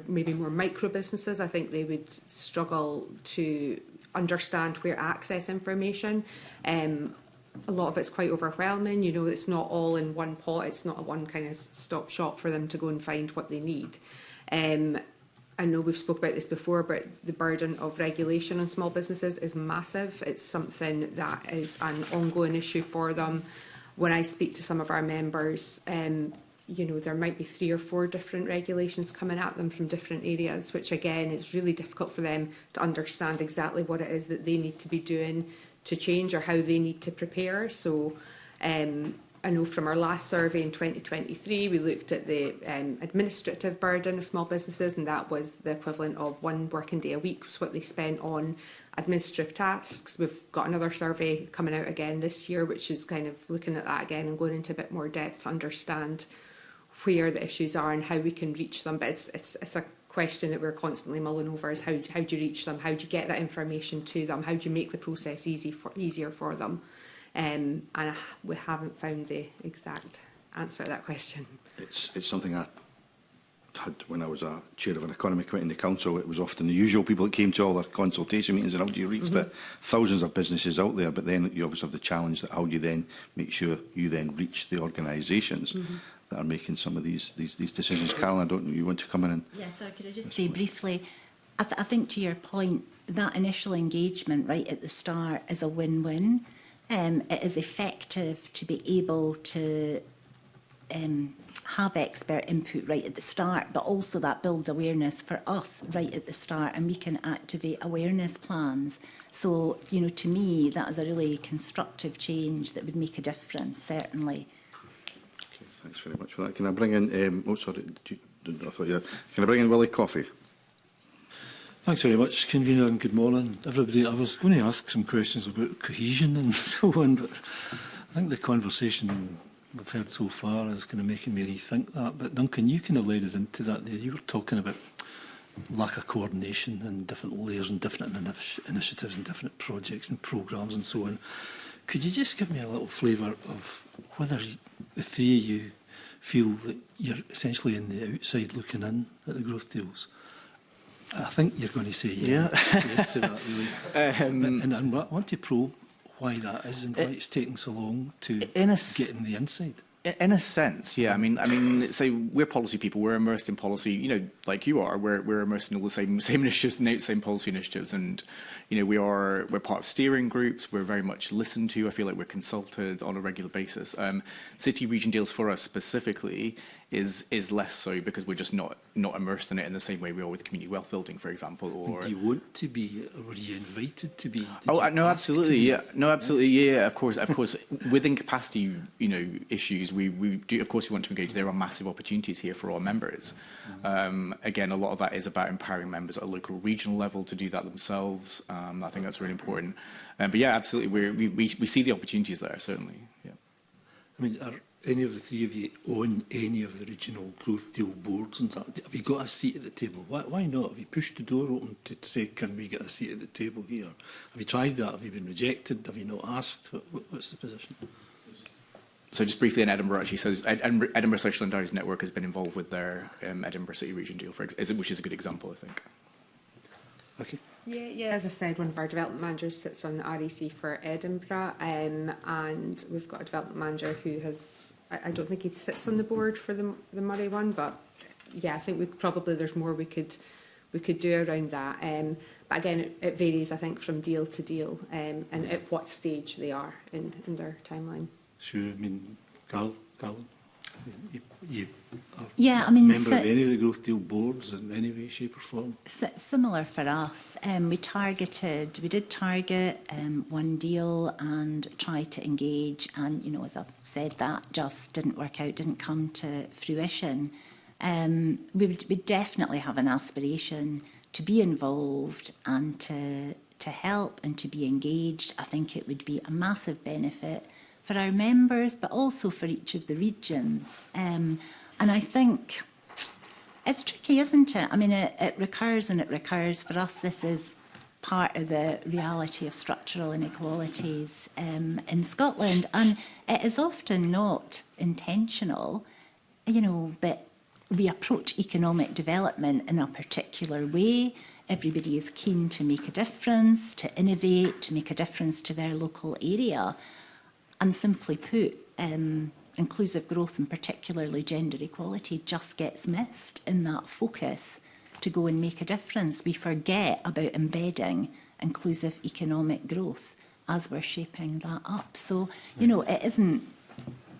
maybe more micro businesses, I think they would struggle to understand where to access information. A lot of it's quite overwhelming. You know, it's not all in one pot. It's not a one kind of stop shop for them to go and find what they need. I know we've spoke about this before, but the burden of regulation on small businesses is massive. It's something that is an ongoing issue for them. When I speak to some of our members, you know, there might be 3 or 4 different regulations coming at them from different areas, which again is really difficult for them to understand exactly what it is that they need to be doing to change or how they need to prepare. So I know from our last survey in 2023, we looked at the administrative burden of small businesses, and that was the equivalent of 1 working day a week was what they spent on administrative tasks. We've got another survey coming out again this year, which is kind of looking at that again and going into a bit more depth to understand where the issues are and how we can reach them. But it's a question that we're constantly mulling over, is how do you reach them? How do you get that information to them? How do you make the process easier for them? And we haven't found the exact answer to that question. It's something I had when I was a chair of an economy committee in the council. It was often the usual people that came to all our consultation meetings, and how do you reach the thousands of businesses out there? But then you obviously have the challenge that how do you then make sure you then reach the organisations that are making some of these decisions. Carolyn, I don't know, you want to come in and... Yeah, sorry, could I just say briefly, I think to your point, that initial engagement right at the start is a win-win. It is effective to be able to have expert input right at the start, but also that builds awareness for us right at the start, and we can activate awareness plans. So, you know, to me, that is a really constructive change that would make a difference, certainly. Okay, thanks very much for that. Can I bring in, oh, sorry, I thought you can I bring in Willie Coffey? Thanks very much, Convener, and good morning, everybody. I was going to ask some questions about cohesion and so on, but I think the conversation we've heard so far is kind of making me rethink that. But Duncan, you kind of led us into that there. You were talking about lack of coordination and different layers and different initiatives and different projects and programmes and so on. Could you just give me a little flavour of whether the three of you feel that you're essentially in the outside looking in at the growth deals? I think you're going to say yes to that, really. And I want to probe why that is and why it's taking so long to get in the inside. In a sense, yeah. I mean, say we're policy people. We're immersed in policy. You know, like you are. We're immersed in all the same initiatives, same policy initiatives, and you know, we're part of steering groups. We're very much listened to. I feel like we're consulted on a regular basis. City region deals for us specifically is less so because we're just not immersed in it in the same way we are with community wealth building, for example. Or do you want to be? Were you invited to be? No, absolutely, yeah. No, absolutely, yeah. Of course. Within capacity, you know, issues, we do. Of course, we want to engage. There are massive opportunities here for our members. Again, a lot of that is about empowering members at a local, regional level to do that themselves. I think that's really important. But yeah, absolutely, we see the opportunities there, certainly. Yeah. I mean, are any of the three of you on any of the regional growth deal boards and that? Have you got a seat at the table? Why not? Have you pushed the door open to say, can we get a seat at the table here? Have you tried that? Have you been rejected? Have you not asked? What's the position? So just briefly in Edinburgh, actually, so Edinburgh Social Enterprise Network has been involved with their Edinburgh City Region deal, which is a good example, I think. Okay. Yeah. As I said, one of our development managers sits on the REC for Edinburgh, and we've got a development manager who has, I don't think he sits on the board for the Murray one, but yeah, I think there's more we could do around that. But again, it varies, I think, from deal to deal, and at what stage they are in their timeline. Sure. I mean, Carl, you are a member of any of the growth deal boards in any way, shape or form? Similar for us. We did target one deal and tried to engage, and you know, as I've said, that just didn't work out, didn't come to fruition. We definitely have an aspiration to be involved and to help and to be engaged. I think it would be a massive benefit for our members, but also for each of the regions. And I think it's tricky, isn't it? I mean, it recurs and it recurs. For us, this is part of the reality of structural inequalities in Scotland. And it is often not intentional, you know, but we approach economic development in a particular way. Everybody is keen to make a difference, to innovate, to make a difference to their local area. And simply put, inclusive growth and particularly gender equality just gets missed in that focus to go and make a difference. We forget about embedding inclusive economic growth as we're shaping that up. So, you know, it isn't,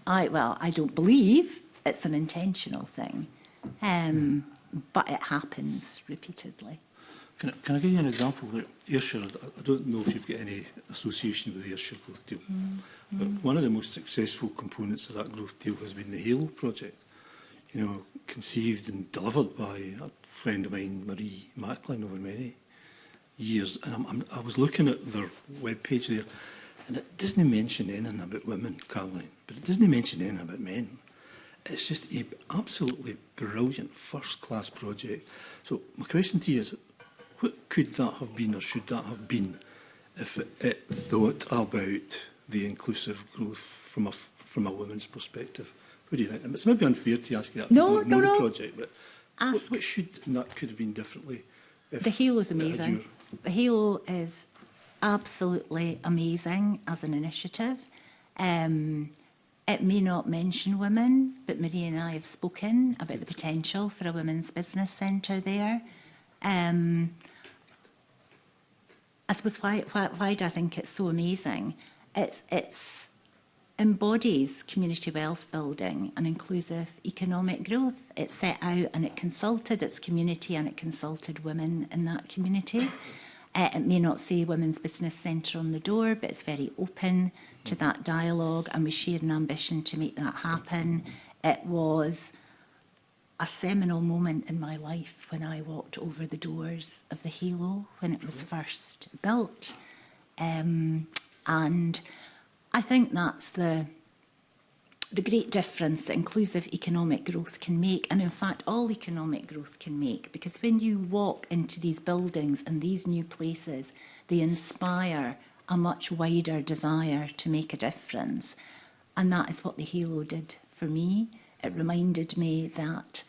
I don't believe it's an intentional thing, but it happens repeatedly. Can I give you an example? Ayrshire, I don't know if you've got any association with the Ayrshire growth deal. But one of the most successful components of that growth deal has been the HALO project, you know, conceived and delivered by a friend of mine, Marie Macklin, over many years. And I was looking at their webpage there, and it doesn't mention anything about women, Caroline, but it doesn't mention anything about men. It's just an absolutely brilliant, first-class project. So my question to you is, what could that have been, or should that have been, if it thought about the inclusive growth from a woman's perspective? What do you think? It's maybe unfair to ask you that. No. The project, but what should and that could have been differently? The HALO is amazing. The HALO is absolutely amazing as an initiative. It may not mention women, but Marie and I have spoken about the potential for a women's business centre there. I suppose why do I think it's so amazing? It's embodies community wealth building and inclusive economic growth. It set out and it consulted its community and it consulted women in that community. It may not say Women's Business Centre on the door, but it's very open to that dialogue, and we share an ambition to make that happen. It was a seminal moment in my life when I walked over the doors of the Halo when it was first built. And I think that's the great difference that inclusive economic growth can make, and in fact all economic growth can make, because when you walk into these buildings and these new places, they inspire a much wider desire to make a difference. And that is what the Halo did for me. It reminded me that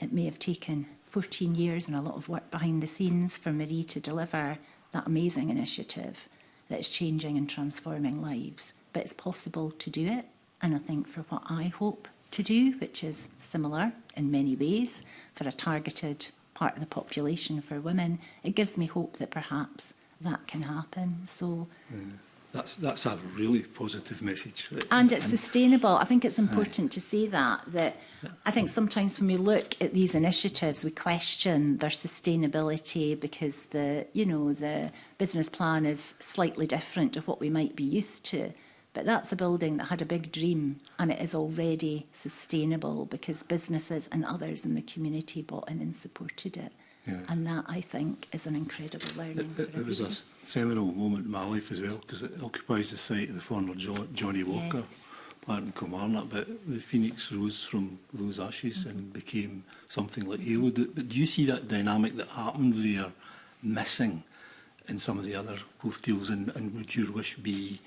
it may have taken 14 years and a lot of work behind the scenes for Marie to deliver that amazing initiative that is changing and transforming lives. But it's possible to do it. And I think for what I hope to do, which is similar in many ways, for a targeted part of the population for women, it gives me hope that perhaps that can happen. So that's a really positive message. And it's sustainable. I think it's important to say that I think sometimes when we look at these initiatives, we question their sustainability because the business plan is slightly different to what we might be used to. But that's a building that had a big dream, and it is already sustainable because businesses and others in the community bought in and supported it. Yeah. And that, I think, is an incredible learning for everybody. It was a seminal moment in my life as well, because it occupies the site of the former Johnny Walker plant in Kilmarnock, but the phoenix rose from those ashes and became something like Halo. But do you see that dynamic that happened there missing in some of the other growth deals, and would your wish be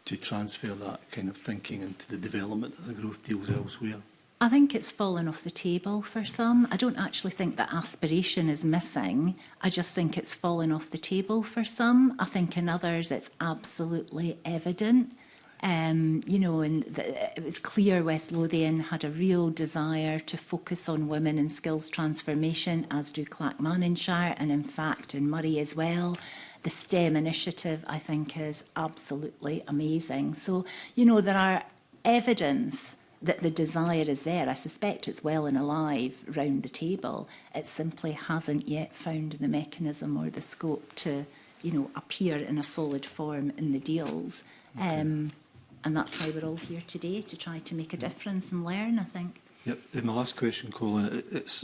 to transfer that kind of thinking into the development of the growth deals elsewhere? I think it's fallen off the table for some. I don't actually think that aspiration is missing. I just think it's fallen off the table for some. I think in others it's absolutely evident. It was clear West Lothian had a real desire to focus on women and skills transformation, as do Clackmannanshire, and in fact in Murray as well. The STEM initiative, I think, is absolutely amazing. So, there are evidence that the desire is there. I suspect it's well and alive round the table. It simply hasn't yet found the mechanism or the scope to, appear in a solid form in the deals. Okay. And that's why we're all here today, to try to make a difference and learn, I think. Yep. And my last question, Colin,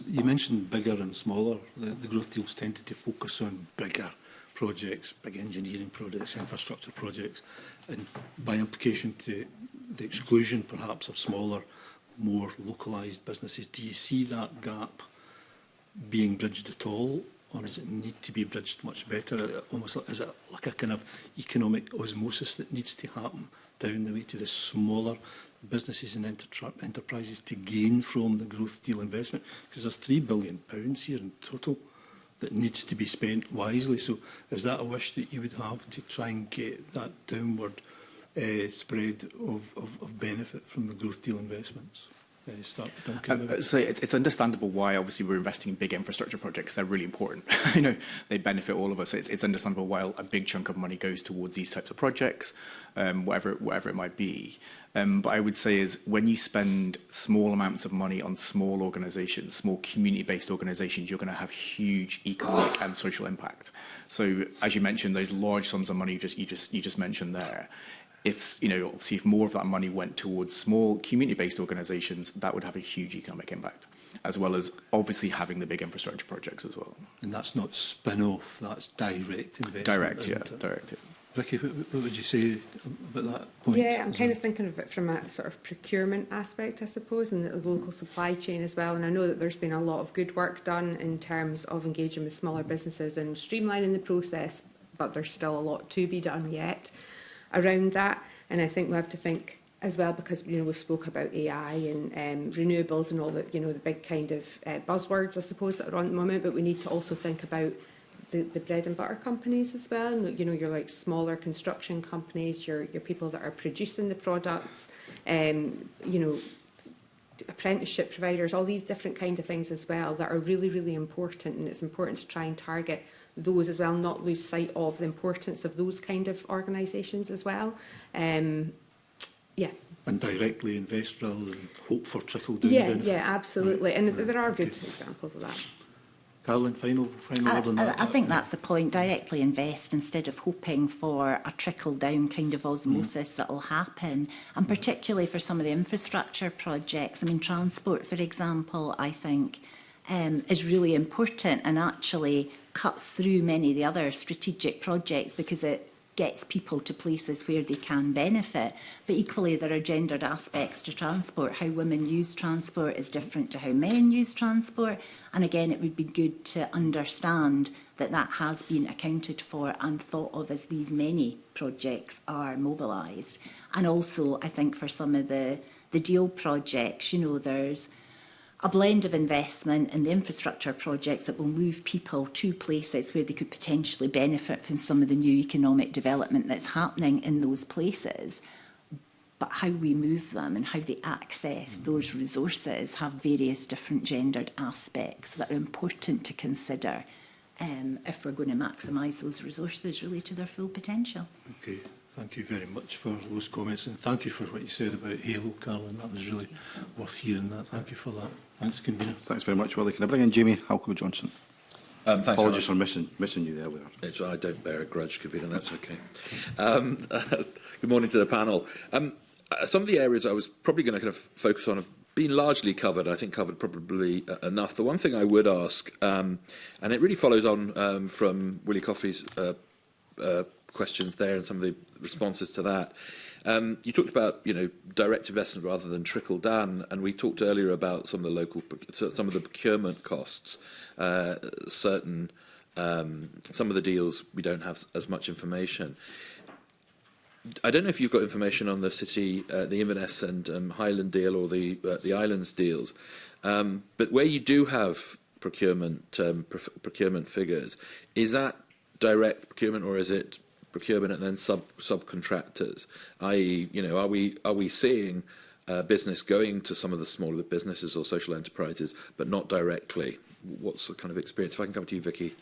you mentioned bigger and smaller. The growth deals tended to focus on bigger projects, big engineering projects, infrastructure projects, and by implication to the exclusion perhaps of smaller, more localised businesses. Do you see that gap being bridged at all, or does it need to be bridged much better? Almost is it like a kind of economic osmosis that needs to happen down the way to the smaller businesses and enterprises to gain from the growth deal investment? Because there's £3 billion here in total that needs to be spent wisely. So is that a wish that you would have to try and get that downward spread of benefit from the growth deal investments? So it's understandable why obviously we're investing in big infrastructure projects. They're really important. They benefit all of us. It's understandable why a big chunk of money goes towards these types of projects, whatever it might be. But I would say is when you spend small amounts of money on small organisations, small community-based organisations, you're going to have huge economic and social impact. So as you mentioned, those large sums of money you just mentioned there. If more of that money went towards small community-based organisations, that would have a huge economic impact, as well as obviously having the big infrastructure projects as well. And that's not spin-off, that's direct investment. Direct. Vicky, what would you say about that point? Yeah, I'm kind of thinking of it from a sort of procurement aspect, I suppose, and the local supply chain as well. And I know that there's been a lot of good work done in terms of engaging with smaller businesses and streamlining the process, but there's still a lot to be done yet around that. And I think we have to think as well, because we spoke about AI and renewables and all the the big kind of buzzwords, I suppose, that are on at the moment, but we need to also think about the bread and butter companies as well. Your like smaller construction companies, your people that are producing the products, apprenticeship providers, all these different kind of things as well that are really, really important, and it's important to try and target those as well, not lose sight of the importance of those kind of organisations as well. Yeah. And directly invest rather than hope for trickle-down benefit. Yeah, absolutely. Right. And there are good examples of that. Carolyn, final word on that? I think that's the point. Directly invest instead of hoping for a trickle-down kind of osmosis that will happen. And particularly for some of the infrastructure projects. I mean, transport, for example, I think is really important and actually cuts through many of the other strategic projects because it gets people to places where they can benefit. But equally, there are gendered aspects to transport. How women use transport is different to how men use transport. And again, it would be good to understand that that has been accounted for and thought of as these many projects are mobilised. And also, I think for some of the deal projects, you know, there's a blend of investment in the infrastructure projects that will move people to places where they could potentially benefit from some of the new economic development that's happening in those places. But how we move them and how they access those resources have various different gendered aspects that are important to consider if we're going to maximise those resources really to their full potential. Okay. Thank you very much for those comments, and thank you for what you said about Halo, Carolyn. That was really worth hearing that. Thank you for that. Thanks, Convener. Thanks very much, Willie. Can I bring in Jamie Halcombe-Johnson? Thanks. Apologies for missing you there earlier. I don't bear a grudge, Convener. That's okay. Good morning to the panel. Some of the areas I was probably going to kind of focus on have been largely covered. I think covered probably enough. The one thing I would ask, and it really follows on from Willie Coffey's questions there and some of the responses to that. You talked about, you know, direct investment rather than trickle down, and we talked earlier about some of the procurement costs. Some of the deals we don't have as much information. I don't know if you've got information on the City, the Inverness and Highland deal or the Islands deals, but where you do have procurement figures, is that direct procurement or is it procurement and then subcontractors? I.e., you know, are we seeing business going to some of the smaller businesses or social enterprises, but not directly? What's the kind of experience? If I can come to you, Vicky.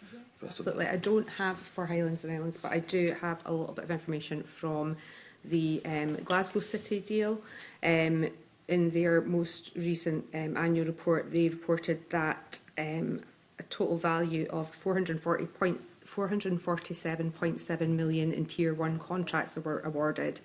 Absolutely. I don't have for Highlands and Islands, but I do have a little bit of information from the Glasgow City deal. In their most recent annual report, they reported that a total value of 447.7 million in Tier 1 contracts were awarded.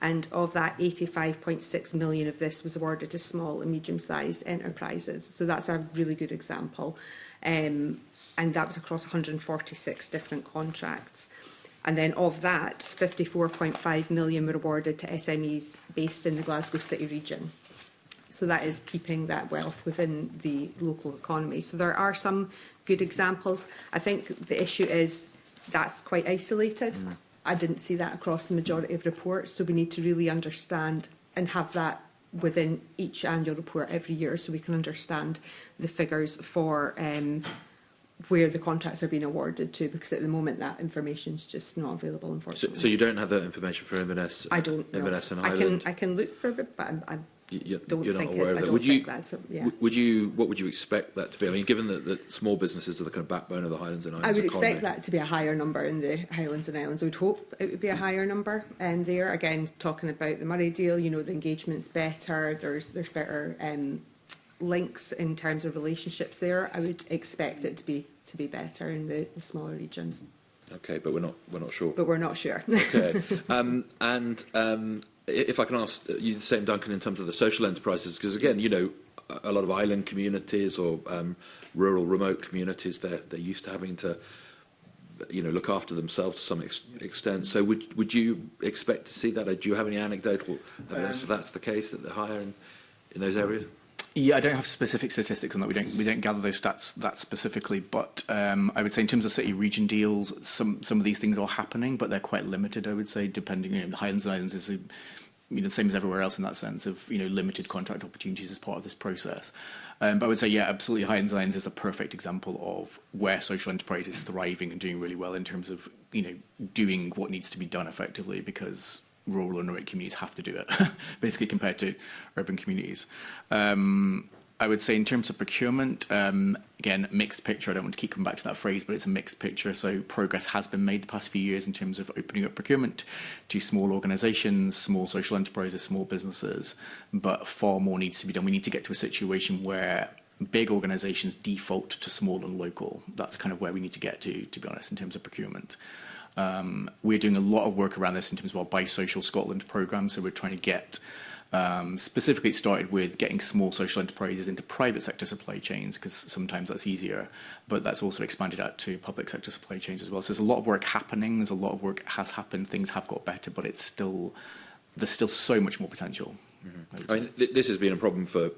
And of that, 85.6 million of this was awarded to small and medium-sized enterprises. So that's a really good example. And that was across 146 different contracts. And then of that, 54.5 million were awarded to SMEs based in the Glasgow City region. So that is keeping that wealth within the local economy. So there are some good examples. I think the issue is that's quite isolated. I didn't see that across the majority of reports. So we need to really understand and have that within each annual report every year so we can understand the figures for where the contracts are being awarded to, because at the moment that information is just not available, unfortunately. So you don't have that information for Inverness? I don't. Inverness and Highland? I can look for it, but I don't you're think not aware it's. of I that. don't think that's. Yeah. What would you expect that to be? I mean, given that small businesses are the kind of backbone of the Highlands and Islands I would economy. expect that to be a higher number in the Highlands and Islands. I would hope it would be a higher number. And there, again, talking about the Murray deal, you know, the engagement's better. There's better links in terms of relationships there. I would expect it to be better in the smaller regions. Okay, but we're not sure. But we're not sure. Okay, if I can ask you the same, Duncan, in terms of the social enterprises, because again, you know, a lot of island communities or rural, remote communities, they're used to having to, you know, look after themselves to some extent. So would you expect to see that? Or do you have any anecdotal evidence that that's the case, that they're higher in those areas? Yeah, I don't have specific statistics on that. We don't gather those stats that specifically, but I would say in terms of city region deals, some of these things are happening, but they're quite limited. I would say, depending, you know, the Highlands and Islands is the same as everywhere else in that sense of, you know, limited contract opportunities as part of this process. But I would say, yeah, absolutely, Highlands and Islands is a perfect example of where social enterprise is thriving and doing really well in terms of, you know, doing what needs to be done effectively, because rural and remote communities have to do it, basically, compared to urban communities. I would say in terms of procurement, again, mixed picture. I don't want to keep coming back to that phrase, but it's a mixed picture. So progress has been made the past few years in terms of opening up procurement to small organisations, small social enterprises, small businesses, but far more needs to be done. We need to get to a situation where big organisations default to small and local. That's kind of where we need to get to be honest, in terms of procurement. We're doing a lot of work around this in terms of our Buy Social Scotland programme, so we're trying to get specifically, it started with getting small social enterprises into private sector supply chains, because sometimes that's easier, but that's also expanded out to public sector supply chains as well. So there's a lot of work happening, there's a lot of work has happened, things have got better, but there's still so much more potential. I mean, this has been a problem for,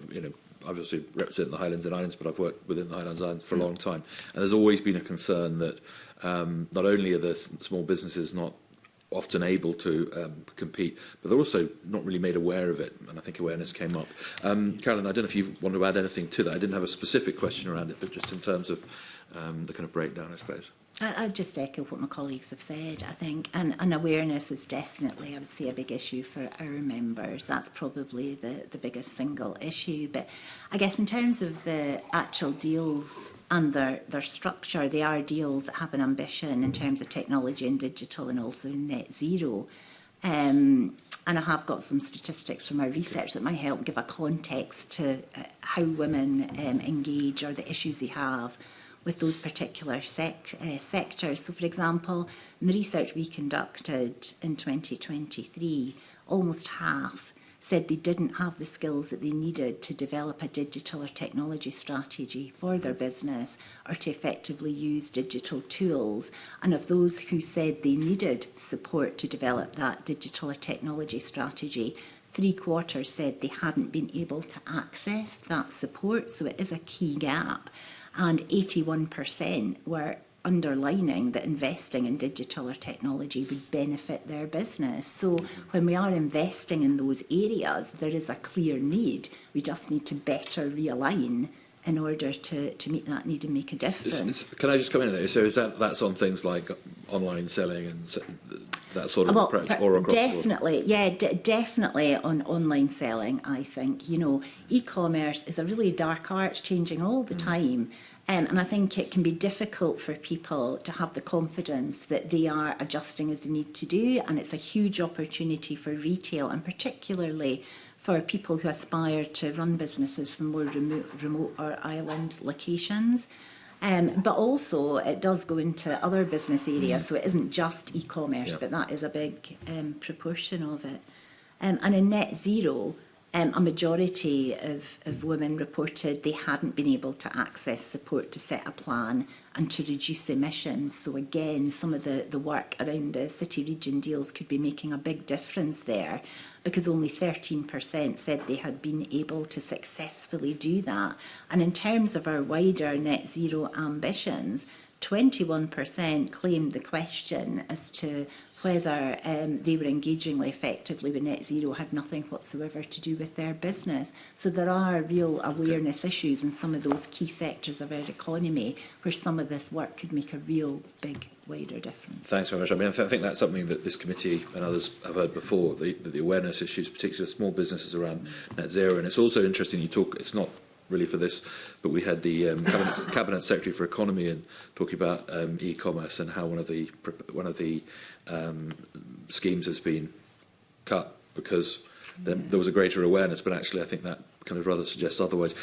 obviously representing the Highlands and Islands, but I've worked within the Highlands and Islands for a long time, and there's always been a concern that not only are the small businesses not often able to compete, but they're also not really made aware of it, and I think awareness came up. Caroline, I don't know if you want to add anything to that. I didn't have a specific question around it, but just in terms of the kind of breakdown, I suppose. I'd just echo what my colleagues have said, I think, and awareness is definitely, I would say, a big issue for our members. That's probably the biggest single issue. But I guess in terms of the actual deals and their structure, they are deals that have an ambition in terms of technology and digital and also net zero. And I have got some statistics from our research that might help give a context to how women engage or the issues they have with those particular sectors. So, for example, in the research we conducted in 2023, almost half said they didn't have the skills that they needed to develop a digital or technology strategy for their business or to effectively use digital tools. And of those who said they needed support to develop that digital or technology strategy, 3/4 said they hadn't been able to access that support. So it is a key gap. And 81% were underlining that investing in digital or technology would benefit their business. So when we are investing in those areas, there is a clear need. We just need to better realign in order to meet that need and make a difference. Can I just come in there? So is that's on things like online selling and that sort of approach, or across definitely, the board? Yeah, definitely on online selling. I think e-commerce is a really dark art, changing all the time. And I think it can be difficult for people to have the confidence that they are adjusting as they need to do, and it's a huge opportunity for retail, and particularly for people who aspire to run businesses from more remote or island locations. But also it does go into other business areas, so it isn't just e-commerce, but that is a big proportion of it. And in net zero, a majority of women reported they hadn't been able to access support to set a plan and to reduce emissions. So again, some of the work around the city region deals could be making a big difference there, because only 13% said they had been able to successfully do that. And in terms of our wider net zero ambitions, 21% claimed the question as to whether they were engaging effectively with net zero had nothing whatsoever to do with their business. So there are real awareness issues in some of those key sectors of our economy where some of this work could make a real big wider difference. Thanks very much. I mean, I think that's something that this committee and others have heard before, the awareness issues, particularly small businesses around net zero. And it's also interesting you talk, it's not really for this, but we had the Cabinet Secretary for Economy and talking about e-commerce and how one of the schemes has been cut because there was a greater awareness, but actually I think that kind of rather suggests otherwise.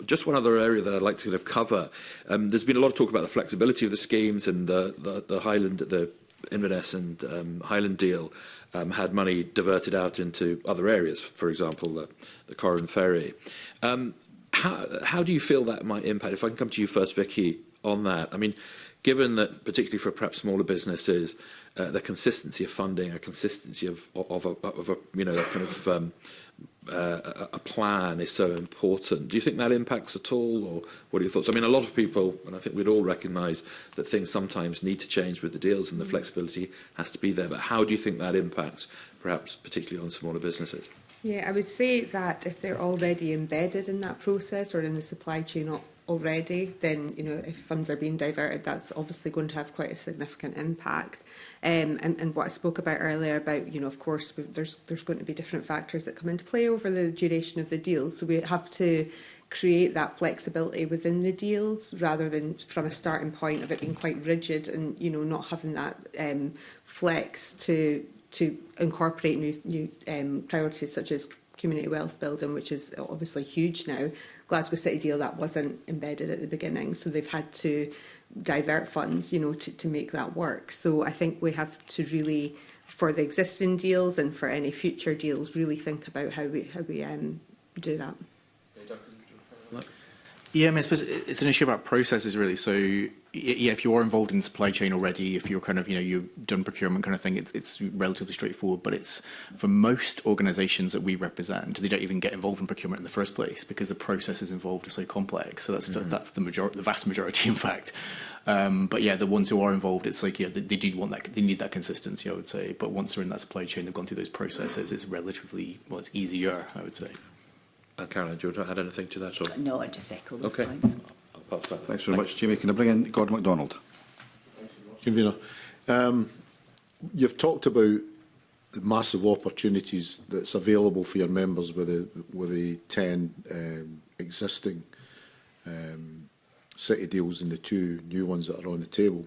Just one other area that I'd like to kind of cover. There's been a lot of talk about the flexibility of the schemes, and the Highland, the Inverness and Highland deal had money diverted out into other areas, for example, the Corran Ferry. How do you feel that might impact? If I can come to you first, Vicky, on that. I mean, given that, particularly for perhaps smaller businesses, the consistency of funding, a consistency of a kind of a plan is so important. Do you think that impacts at all, or what are your thoughts? I mean, a lot of people, and I think we'd all recognise that things sometimes need to change with the deals and the flexibility has to be there, but how do you think that impacts, perhaps particularly on smaller businesses? Yeah, I would say that if they're already embedded in that process or in the supply chain already, then, you know, if funds are being diverted, that's obviously going to have quite a significant impact. And what I spoke about earlier about, you know, of course, there's going to be different factors that come into play over the duration of the deal. So we have to create that flexibility within the deals rather than from a starting point of it being quite rigid and, you know, not having that flex to incorporate new priorities such as community wealth building, which is obviously huge now. Glasgow City deal, that wasn't embedded at the beginning, so they've had to divert funds, you know, to make that work. So I think we have to really, for the existing deals and for any future deals, really think about how we do that. Yeah, I mean, I suppose it's an issue about processes, really. So, yeah, if you are involved in the supply chain already, if you're kind of, you know, you've done procurement kind of thing, it's relatively straightforward. But it's, for most organisations that we represent, they don't even get involved in procurement in the first place because the processes involved are so complex. So that's the vast majority, in fact. But yeah, the ones who are involved, it's like, yeah, they do want that, they need that consistency, I would say. But once they're in that supply chain, they've gone through those processes, it's relatively, well, it's easier, I would say. Caroline, do you want to add anything to that? Or? No, I just echo those okay. points. I'll pass that. Thanks very much, Jamie. Can I bring in Gordon MacDonald? Convener, you've talked about the massive opportunities that's available for your members with the 10 existing city deals and the 2 new ones that are on the table.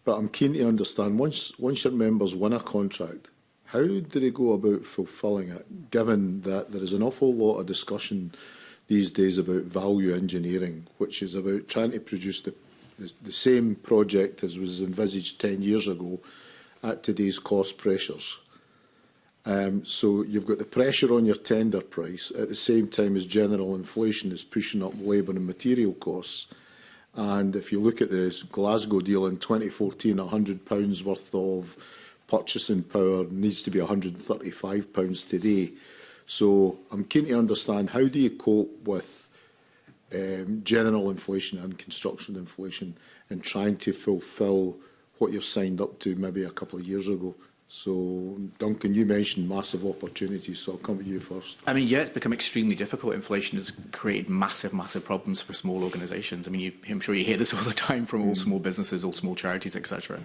But I'm keen to understand, once your members win a contract, how do they go about fulfilling it, given that there is an awful lot of discussion these days about value engineering, which is about trying to produce the same project as was envisaged 10 years ago at today's cost pressures. So you've got the pressure on your tender price at the same time as general inflation is pushing up labour and material costs. And if you look at the Glasgow deal in 2014, £100 worth of purchasing power needs to be £135 today. So I'm keen to understand, how do you cope with general inflation and construction inflation and trying to fulfil what you've signed up to maybe a couple of years ago? So, Duncan, you mentioned massive opportunities, so I'll come to you first. I mean, yeah, it's become extremely difficult. Inflation has created massive problems for small organisations. I mean, I'm sure you hear this all the time from all small businesses, all small charities, etc.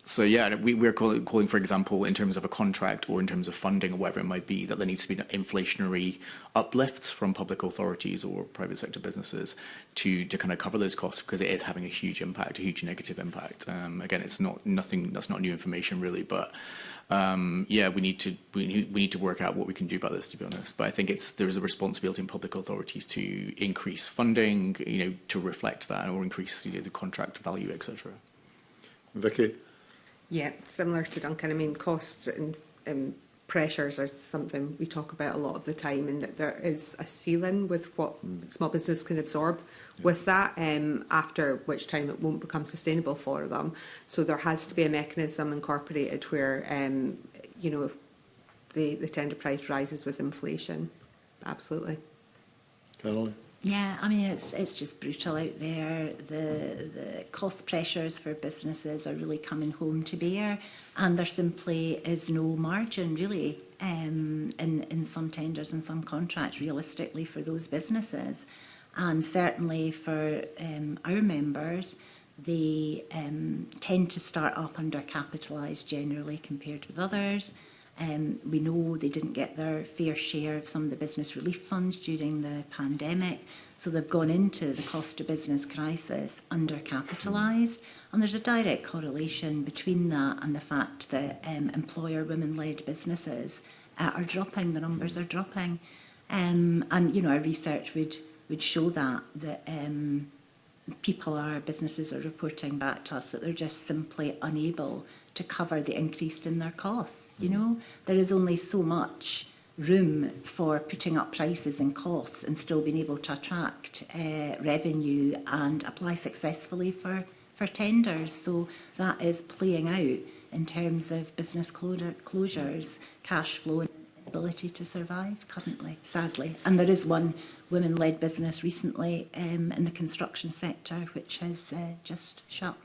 So, yeah, we're calling, for example, in terms of a contract or in terms of funding or whatever it might be, that there needs to be inflationary uplifts from public authorities or private sector businesses to kind of cover those costs, because it is having a huge impact, a huge negative impact. Again, it's nothing that's not new information, really, but yeah, we need to work out what we can do about this, to be honest. But I think there's a responsibility in public authorities to increase funding, you know, to reflect that, or increase, you know, the contract value, etc. Vicky? Yeah, similar to Duncan. I mean, costs and pressures are something we talk about a lot of the time, and that there is a ceiling with what small business can absorb with that, after which time it won't become sustainable for them. So there has to be a mechanism incorporated where, you know, the tender price rises with inflation. Absolutely. Caroline? Yeah, I mean, it's just brutal out there. The cost pressures for businesses are really coming home to bear, and there simply is no margin, really, in some tenders and some contracts, realistically, for those businesses. And certainly for our members, they tend to start up undercapitalised generally compared with others. We know they didn't get their fair share of some of the business relief funds during the pandemic, so they've gone into the cost of business crisis undercapitalised, and there's a direct correlation between that and the fact that employer women-led businesses are dropping. The numbers are dropping, and you know, our research would show that businesses are reporting back to us that they're just simply unable to cover the increase in their costs. You know, there is only so much room for putting up prices and costs and still being able to attract revenue and apply successfully for tenders. So that is playing out in terms of business closures, cash flow and ability to survive currently, sadly. And there is one women-led business recently in the construction sector which has just shut.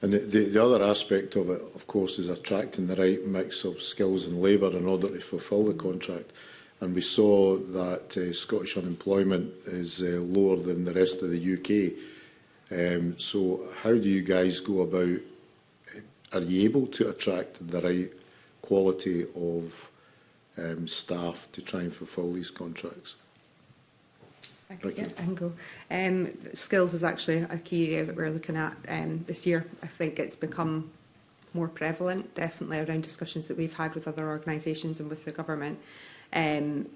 And the other aspect of it, of course, is attracting the right mix of skills and labour in order to fulfil the contract. and we saw that Scottish unemployment is lower than the rest of the UK. So how do you guys go about, are you able to attract the right quality of staff to try and fulfil these contracts? I can go. Skills is actually a key area that we're looking at this year. I think it's become more prevalent, definitely around discussions that we've had with other organisations and with the government, and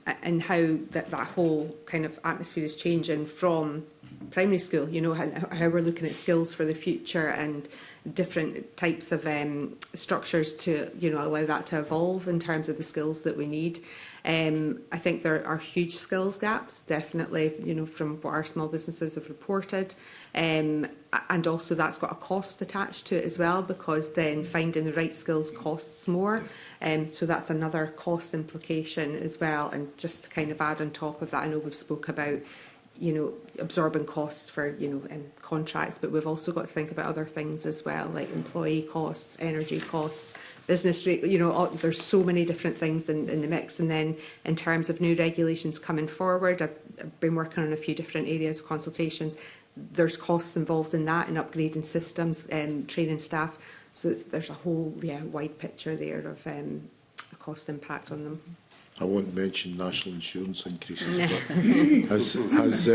how that whole kind of atmosphere is changing from primary school, you know, how we're looking at skills for the future and different types of structures to, you know, allow that to evolve in terms of the skills that we need. I think there are huge skills gaps, definitely, you know, from what our small businesses have reported. And also that's got a cost attached to it as well, because then finding the right skills costs more. So that's another cost implication as well. And just to kind of add on top of that, I know we've spoke about, you know, absorbing costs for, you know, contracts, but we've also got to think about other things as well, like employee costs, energy costs, business rate, you know, there's so many different things in the mix. And then in terms of new regulations coming forward, I've been working on a few different areas of consultations. There's costs involved in that, in upgrading systems and training staff. So there's a whole wide picture there of a cost impact on them. I won't mention national insurance increases, but has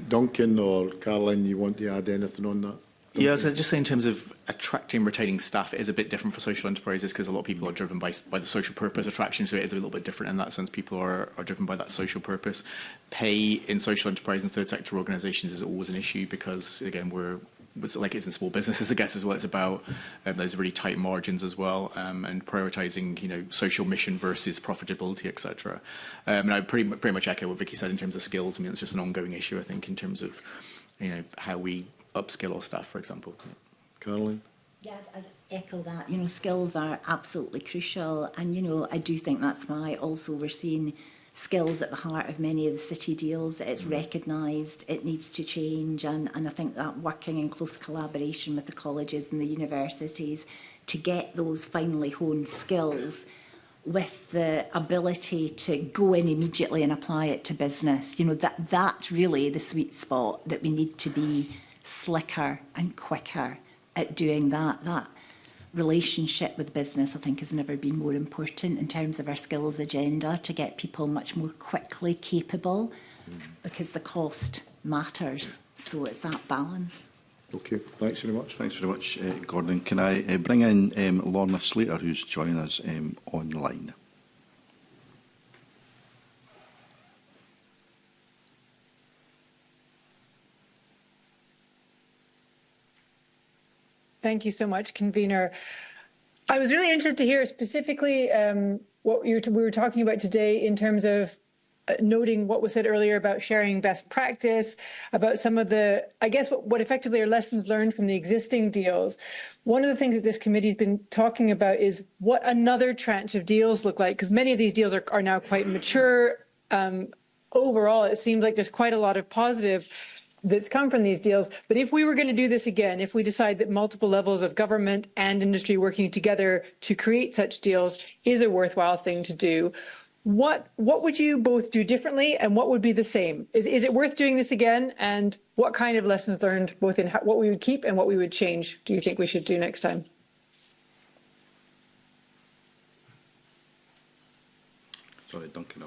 Duncan or Caroline, you want to add anything on that? Yeah, so just say in terms of attracting and retaining staff, it is a bit different for social enterprises because a lot of people are driven by the social purpose attraction, so it is a little bit different in that sense. People are driven by that social purpose. Pay in social enterprise and third sector organisations is always an issue because, again, it's like it's in small businesses, I guess, is what it's about. There's really tight margins as well, and prioritising, you know, social mission versus profitability, etc. And I pretty much echo what Vicky said in terms of skills. I mean, it's just an ongoing issue, I think, in terms of, you know, how we upskill our staff, for example. Caroline? Yeah, I'd echo that. You know, skills are absolutely crucial, and, you know, I do think that's why also we're seeing skills at the heart of many of the city deals. It's recognised, it needs to change, and I think that working in close collaboration with the colleges and the universities to get those finely honed skills with the ability to go in immediately and apply it to business, you know, that's really the sweet spot, that we need to be slicker and quicker at doing that. That relationship with business, I think, has never been more important in terms of our skills agenda, to get people much more quickly capable, because the cost matters. So it's that balance. Okay, thanks very much. Thanks very much, Gordon. Can I bring in Lorna Slater, who's joining us online? Thank you so much, Convener. I was really interested to hear specifically what we were talking about today in terms of noting what was said earlier about sharing best practice, about some of the, I guess, what effectively are lessons learned from the existing deals. One of the things that this committee has been talking about is what another tranche of deals look like, because many of these deals are now quite mature. Overall, it seems like there's quite a lot of positive that's come from these deals. But if we were going to do this again, if we decide that multiple levels of government and industry working together to create such deals is a worthwhile thing to do, what would you both do differently, and what would be the same? Is it worth doing this again? And what kind of lessons learned, both in what we would keep and what we would change, do you think we should do next time? Sorry, Duncan.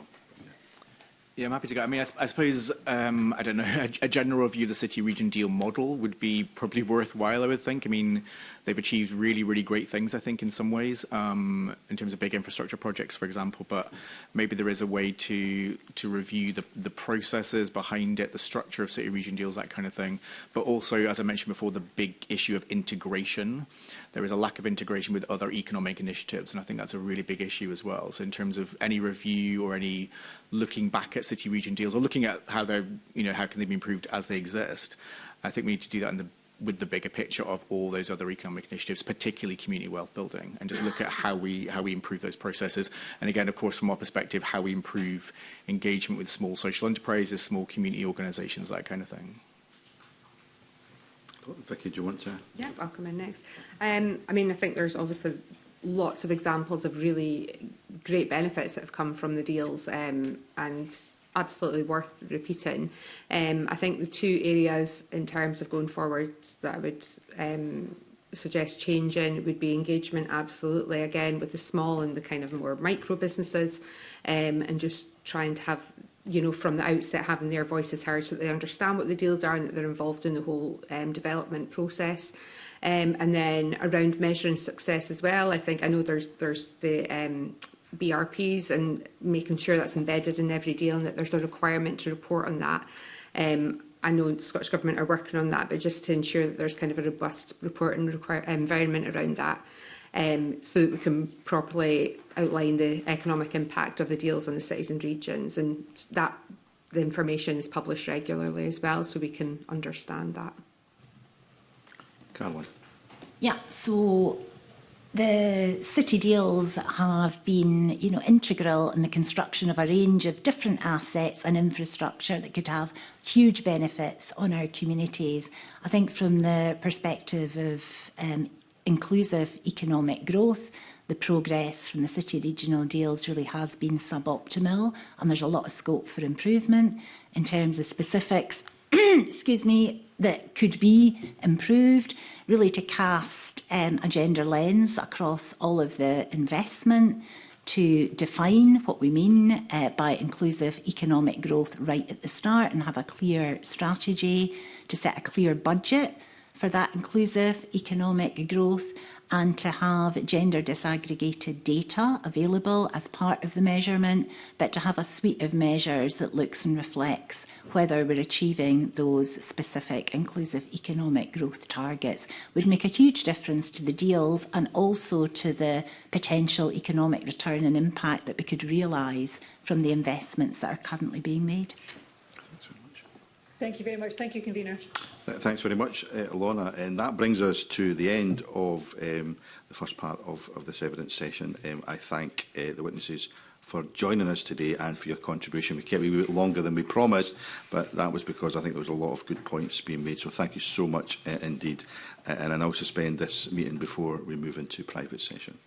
Yeah, I'm happy to go. I mean, I suppose, I don't know, a general review of the city-region deal model would be probably worthwhile, I would think. I mean, they've achieved really, really great things, I think, in some ways, in terms of big infrastructure projects, for example. But maybe there is a way to review the processes behind it, the structure of city-region deals, that kind of thing. But also, as I mentioned before, the big issue of integration. There is a lack of integration with other economic initiatives, and I think that's a really big issue as well. So in terms of any review or any looking back at city region deals, or looking at how they're, you know, how can they be improved as they exist, I think we need to do that with the bigger picture of all those other economic initiatives, particularly community wealth building, and just look at how we improve those processes. And again, of course, from our perspective, how we improve engagement with small social enterprises, small community organisations, that kind of thing. Vicky, do you want to? Yeah, I'll come in next. I mean, I think there's obviously lots of examples of really great benefits that have come from the deals, and absolutely worth repeating. I think the two areas in terms of going forward that I would suggest changing would be engagement, absolutely, again with the small and the kind of more micro businesses, and just trying to have, you know, from the outset having their voices heard so that they understand what the deals are and that they're involved in the whole development process. And then around measuring success as well, I think, I know there's the BRPs and making sure that's embedded in every deal and that there's a requirement to report on that. I know the Scottish Government are working on that, but just to ensure that there's kind of a robust reporting environment around that, so that we can properly outline the economic impact of the deals on the cities and regions, and that the information is published regularly as well, so we can understand that. Caroline. Yeah, so the city deals have been, you know, integral in the construction of a range of different assets and infrastructure that could have huge benefits on our communities. I think from the perspective of inclusive economic growth, the progress from the city regional deals really has been suboptimal, and there's a lot of scope for improvement in terms of specifics, excuse me, that could be improved, really to cast a gender lens across all of the investment, to define what we mean by inclusive economic growth right at the start and have a clear strategy, to set a clear budget for that inclusive economic growth, and to have gender disaggregated data available as part of the measurement, but to have a suite of measures that looks and reflects whether we're achieving those specific inclusive economic growth targets would make a huge difference to the deals and also to the potential economic return and impact that we could realise from the investments that are currently being made. Thank you very much. Thank you, Convener. Thanks very much, Lorna. And that brings us to the end of the first part of this evidence session. I thank the witnesses for joining us today and for your contribution. We kept a wee bit longer than we promised, but that was because I think there was a lot of good points being made. So thank you so much indeed. And I now suspend this meeting before we move into private session.